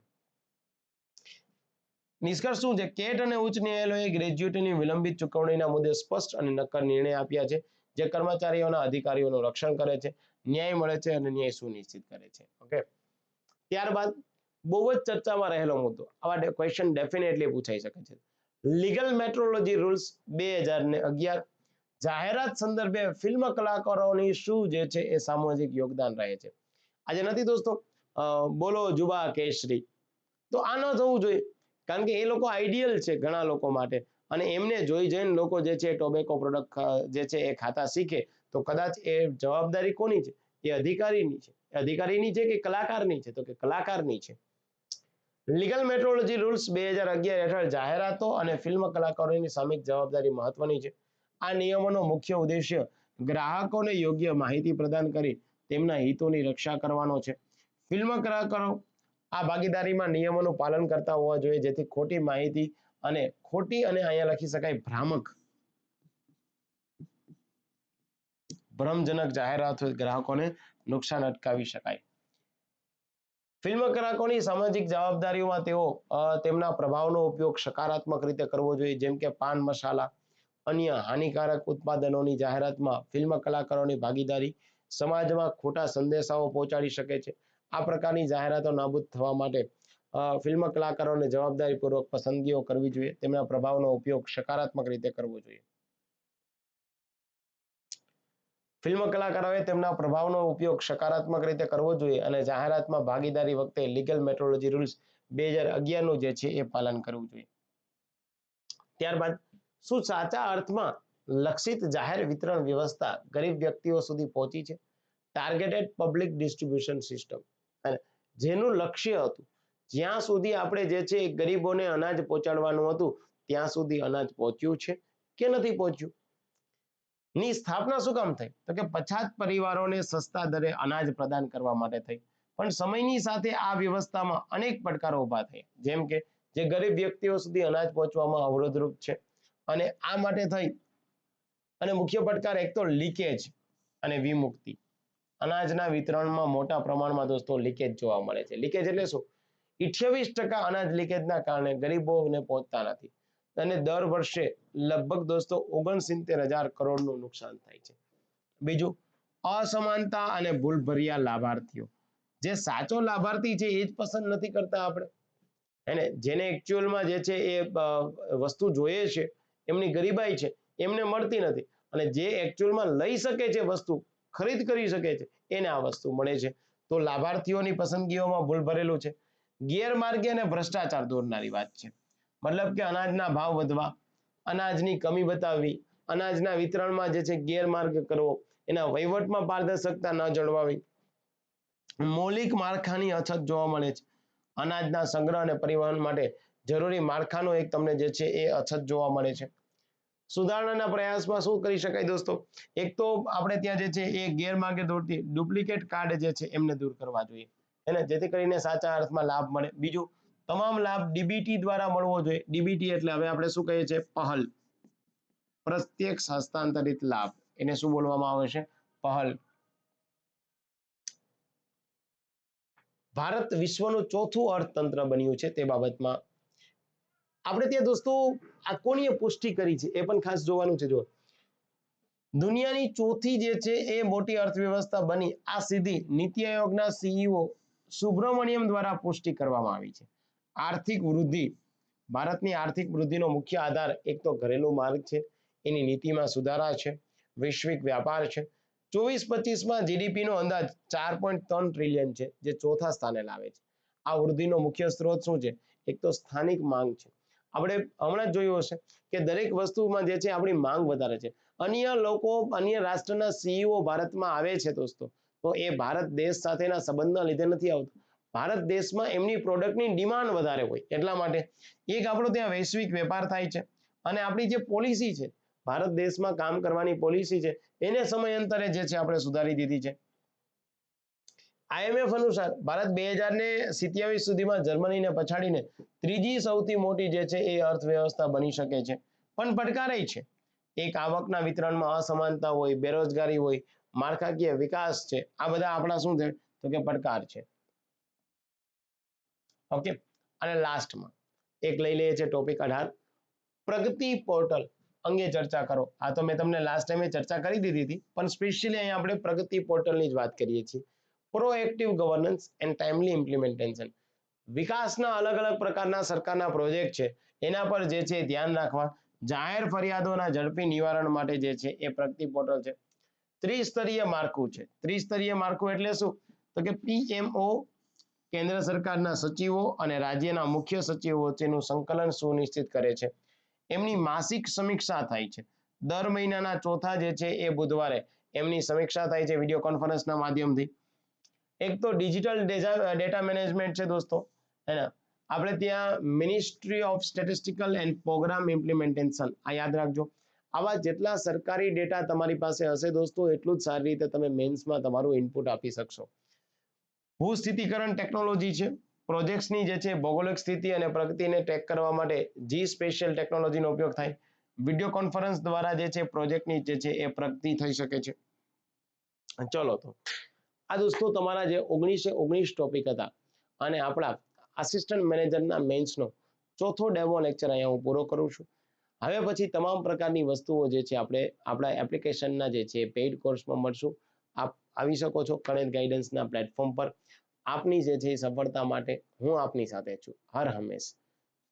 નિષ્કર્ષ શું છે? કેટ અને ઉચ્ચ ન્યાયાલયોએ ગ્રેજ્યુએટીની વિલંબિત ચૂકવણીના મુદ્દે સ્પષ્ટ અને નક્કર નિર્ણય આપ્યા છે, જે કર્મચારીઓના અધિકારીઓનું રક્ષણ કરે છે, ન્યાય મળે છે અને ન્યાય સુનિશ્ચિત કરે છે. ઓકે, ત્યારબાદ બહુ જ ચર્ચામાં રહેલો મુદ્દો, આવા ક્વેશ્ચન ડેફિનેટલી પૂછાઈ શકે છે. લીગલ મેટ્રોલોજી રૂલ્સ 2011 જાહેરાત સંદર્ભે ફિલ્મ કલાકારોની શું જે છે એ સામાજિક યોગદાન રહે છે? આજે નથી દોસ્તો બોલો જુબા કેસરી, તો આ ન થવું જોઈએ. કારણ કે એ લોકો આઈડિયલ છે ઘણા લોકો માટે અને એમને જોઈ જઈને લોકો જે છે ટોબેકો પ્રોડક્ટ જે છે એ ખાતા શીખે તો કદાચ એ જવાબદારી કોની છે? એ અધિકારીની છે. અધિકારીની છે કે કલાકારની છે? તો કે કલાકારની છે. લીગલ મેટ્રોલોજી રૂલ્સ 2011 હેઠળ જાહેરાતો અને ફિલ્મ કલાકારોની સામયિક જવાબદારી મહત્વની છે. આ નિયમોનો મુખ્ય ઉદ્દેશ્ય ગ્રાહકોને યોગ્ય માહિતી પ્રદાન કરી તેમના હિતોની રક્ષા કરવાનો છે. ફિલ્મ કલાકારો આ ભાગીદારીમાં નિયમોનું પાલન કરતા હોવા જોઈએ, જેથી ખોટી માહિતી અને અહીંયા લખી શકાય ભ્રમજનક જાહેરાતો ગ્રાહકોને નુકસાન અટકાવી શકાય. ફિલ્મ કલાકારોની સામાજિક જવાબદારીઓમાં તેઓ તેમના પ્રભાવનો ઉપયોગ સકારાત્મક રીતે કરવો જોઈએ, જેમ કે પાન મસાલા, અન્ય હાનિકારક ઉત્પાદનોની જાહેરાતમાં ફિલ્મ કલાકારોની ભાગીદારી સમાજમાં ખોટા સંદેશાઓ પહોંચાડી શકે છે. આ પ્રકારની જાહેરાતો નાબૂદ થવા માટે ફિલ્મ કલાકારોને જવાબદારીપૂર્વક પસંદગીઓ કરવી જોઈએ, તેમના પ્રભાવનો ઉપયોગ સકારાત્મક રીતે કરવો જોઈએ. ફિલ્મ કલાકારોએ તેમના પ્રભાવનો ઉપયોગ સકારાત્મક રીતે કરવો જોઈએ અને જાહેરાતમાં ભાગીદારી વખતે લીગલ મેટ્રોલોજી રૂલ્સ 2011 નું જે છે એ પાલન કરવું જોઈએ. ત્યારબાદ શું સાચા અર્થમાં લક્ષિત જાહેર વિતરણ વ્યવસ્થા ગરીબ વ્યક્તિઓ સુધી પહોંચી છે? ટાર્ગેટેડ પબ્લિક ડિસ્ટ્રીબ્યુશન સિસ્ટમ, જેનું લક્ષ્ય હતું જ્યાં સુધી આપણે જે છે ગરીબોને અનાજ પહોંચાડવાનું હતું ત્યાં સુધી અનાજ પહોંચ્યું છે કે નથી પહોંચ્યું? ની સ્થાપના શું કામ થઈ? તો કે પછાત પરિવારોને સસ્તા દરે અનાજ પ્રદાન કરવા માટે થઈ. પણ સમયની સાથે આ વ્યવસ્થામાં અનેક પડકારો ઊભા થયા, જેમ કે જે ગરીબ વ્યક્તિઓ સુધી અનાજ પહોંચવામાં અવરોધરૂપ છે અને આ માટે થઈ અને મુખ્ય પડકાર એક તો લીકેજ અને વિમુક્તિ. અનાજના વિતરણમાં મોટા પ્રમાણમાં દોસ્તો લીકેજ જોવા મળે છે. લીકેજ એટલે શું? 28% અનાજ લીકેજના કારણે ગરીબોને પહોંચતા નથી. અને દર વર્ષે લગભગ દોસ્તો 69,000 કરોડનું નુકસાન થાય છે. બીજું, અસમાનતા અને ભૂલભર્યા લાભાર્થીઓ. જે સાચો લાભાર્થી છે એ જ પસંદ નથી કરતા આપણે, એને જેને એકચ્યુઅલમાં જે છે એ વસ્તુ જોઈએ છે, એમની ગરીબાઈ છે, એમને મળતી નથી, અને જે એકચ્યુઅલમાં લઈ શકે છે વસ્તુ, ખરીદ કરી શકે છે, એને આ વસ્તુ મળે છે. તો લાભાર્થીઓની પસંદગીઓમાં ભૂલ ભરેલું છે. ગેરમાર્ગે અને ભ્રષ્ટાચાર દોરનારી વાત છે. મતલબ કે અનાજના ભાવ વધવા, અનાજની કમી બતાવવી, અનાજના વિતરણમાં જે છે ગેરમાર્ગ કરવો, એના વહીવટમાં પારદર્શકતા ન જળવાવી, મૌલિક માળખાની અછત જોવા મળે છે. અનાજના સંગ્રહ અને પરિવહન માટે જરૂરી માળખાનો એક તમને જે છે એ અછત જોવા મળે છે. સુધારણાના પ્રયાસમાં શું કરી શકાય દોસ્તો? એક તો આપણે ત્યાં જે છે એ ગેરમાર્ગે દોરતી ડુપ્લિકેટ કાર્ડ જે છે એમને દૂર કરવા જોઈએ, એને જેથી કરીને સાચા અર્થમાં લાભ મળે. બીજું, તમામ લાભ ડીબીટી દ્વારા મળવો જોઈએ. ડીબીટી એટલે હવે આપણે શું કહીએ છીએ? પહલ, પ્રત્યક્ષ હસ્તાંતરિત લાભ, એને શું બોલવામાં આવે છે? પહલ. ભારત વિશ્વનું ચોથું અર્થતંત્ર બન્યું છે, તે બાબતમાં આપણે ત્યાં દોસ્તો આ કોણીએ પુષ્ટિ કરી છે એ પણ ખાસ જોવાનું છે. જો દુનિયાની ચોથી જે છે એ મોટી અર્થવ્યવસ્થા બની, આ સીધી નીતિ આયોગના સીઈઓ સુબ્રમણ્યમ દ્વારા પુષ્ટિ કરવામાં આવી છે. આર્થિક વૃદ્ધિ, ભારતની આર્થિક વૃદ્ધિનો મુખ્ય આધાર એક તો ઘરેલું માર્ગ છે, એની નીતિમાં સુધારા છે, વૈશ્વિક વ્યાપાર છે. 24-25માં જીડીપી નો અંદાજ 4.3 ટ્રિલિયન છે, જે ચોથા સ્થાને લાવે છે. આ વૃદ્ધિનો મુખ્ય સ્ત્રોત શું છે? એક તો સ્થાનિક માંગ છે. આપણે હમણાં જ જોયું હશે કે દરેક વસ્તુમાં જે છે આપણી માંગ વધારે છે. અન્ય લોકો, અન્ય રાષ્ટ્રના સીઈઓ ભારતમાં આવે છે દોસ્તો, તો એ ભારત દેશ સાથેના સંબંધના લીધે નથી આવતું. ભારત દેશમાં એમની પ્રોડક્ટની ડિમાન્ડ વધારે હોય એટલા માટે. એક આપણો ત્યાં વૈશ્વિક વેપાર થાય છે, અને આપણી જે પોલિસી છે, ભારત દેશમાં કામ કરવાની પોલિસી છે, એને સમયાંતરે જે છે આપણે સુધારી દીધી છે. IMF અનુસાર ભારત 2027 સુધીમાં જર્મનીને પછાડીને ત્રીજી સૌથી મોટી જે છે એ અર્થવ્યવસ્થા બની શકે છે. પણ પડકારે છે. એક, આવકના વિતરણમાં અસમાનતા હોય, બેરોજગારી હોય, માળખાકીય વિકાસ છે. આ બધા આપણા શું છે? તો કે પડકાર છે. ઓકે, અને લાસ્ટમાં એક લઈ લઈએ છે ટોપિક 18, પ્રગતિ પોર્ટલ અંગે ચર્ચા કરો. આ તો મેં તમને લાસ્ટ ટાઈમે ચર્ચા કરી દીધી હતી, પણ સ્પેશિયલી અહીંયા આપણે પ્રગતિ પોર્ટલની જ વાત કરીએ છીએ. Proactive governance and timely implementation. વિકાસના અલગ અલગ પ્રકારના સરકારના પ્રોજેક્ટ છે, એના પર જે છે ધ્યાન રાખવા, જાહેર ફરિયાદોના ઝડપી નિવારણ માટે જે છે એ પ્રગતિ પોર્ટલ છે. ત્રિસ્તરીય માળખું છે. ત્રિસ્તરીય માળખું એટલે શું? તો કે PMO કેન્દ્ર સરકારના સચિવો અને રાજ્યના મુખ્ય સચિવો વચ્ચેનું સંકલન સુનિશ્ચિત કરે છે. એમની માસિક સમીક્ષા થાય છે. દર મહિનાના ચોથા જે છે એ બુધવારે એમની સમીક્ષા થાય છે વિડીયો કોન્ફરન્સના માધ્યમથી. એક તો ડિજિટલ ડેટા મેનેજમેન્ટ છે દોસ્તો, હે ને? આપણે ત્યાં ministry of statistical and programme implementation, આ યાદ રાખજો. આવા જેટલા સરકારી ડેટા તમારી પાસે હશે દોસ્તો, એટલું જ સારી રીતે તમે મેન્સમાં તમારું ઇનપુટ આપી શકશો. ભૂસ્થિતિકરણ ટેકનોલોજી છે. પ્રોજેક્ટ્સની જે છે ભૌગોલિક સ્થિતિ અને પ્રગતિને ટ્રેક કરવા માટે જી સ્પેશિયલ ટેકનોલોજીનો ઉપયોગ થાય. વિડીયો કોન્ફરન્સ દ્વારા જે છે પ્રોજેક્ટની જે છે એ પ્રગતિ થઈ શકે છે. ચલો, તો આ દોસ્તો તમારા જે 19 ટોપિક હતા, અને આપણા આસિસ્ટન્ટ મેનેજરના મેન્સનો ચોથો ડેમો લેક્ચર અહીંયા હું પૂરો કરું છું. હવે પછી તમામ પ્રકારની વસ્તુઓ જે છે આપણે આપણા એપ્લિકેશનના જે છે પેઇડ કોર્સમાં મળશું. આપ આવી શકો છો કણેદ ગાઈડન્સના પ્લેટફોર્મ પર. આપની જે છે સફળતા માટે હું આપની સાથે છું હર હંમેશ.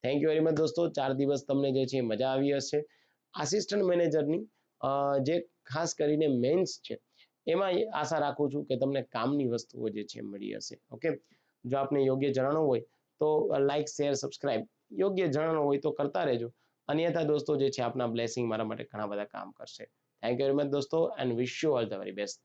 થેન્ક યુ વેરી મચ દોસ્તો. 4 દિવસ તમને જે છે મજા આવી હશે. આસિસ્ટન્ટ મેનેજરની જે ખાસ કરીને મેન્સ છે, એમાં આશા રાખું છું કે તમને કામની વસ્તુઓ જે છે મળી હશે. ઓકે, જો આપને યોગ્ય જણાવવું હોય તો લાઈક, શેર, સબસ્ક્રાઇબ યોગ્ય જણાવવું હોય તો કરતા રહેજો. અન્યથા દોસ્તો જે છે આપના બ્લેસિંગ મારા માટે ઘણા બધા કામ કરશે. થેન્ક યુ વેરી મચ દોસ્તો, and wish you all the very best.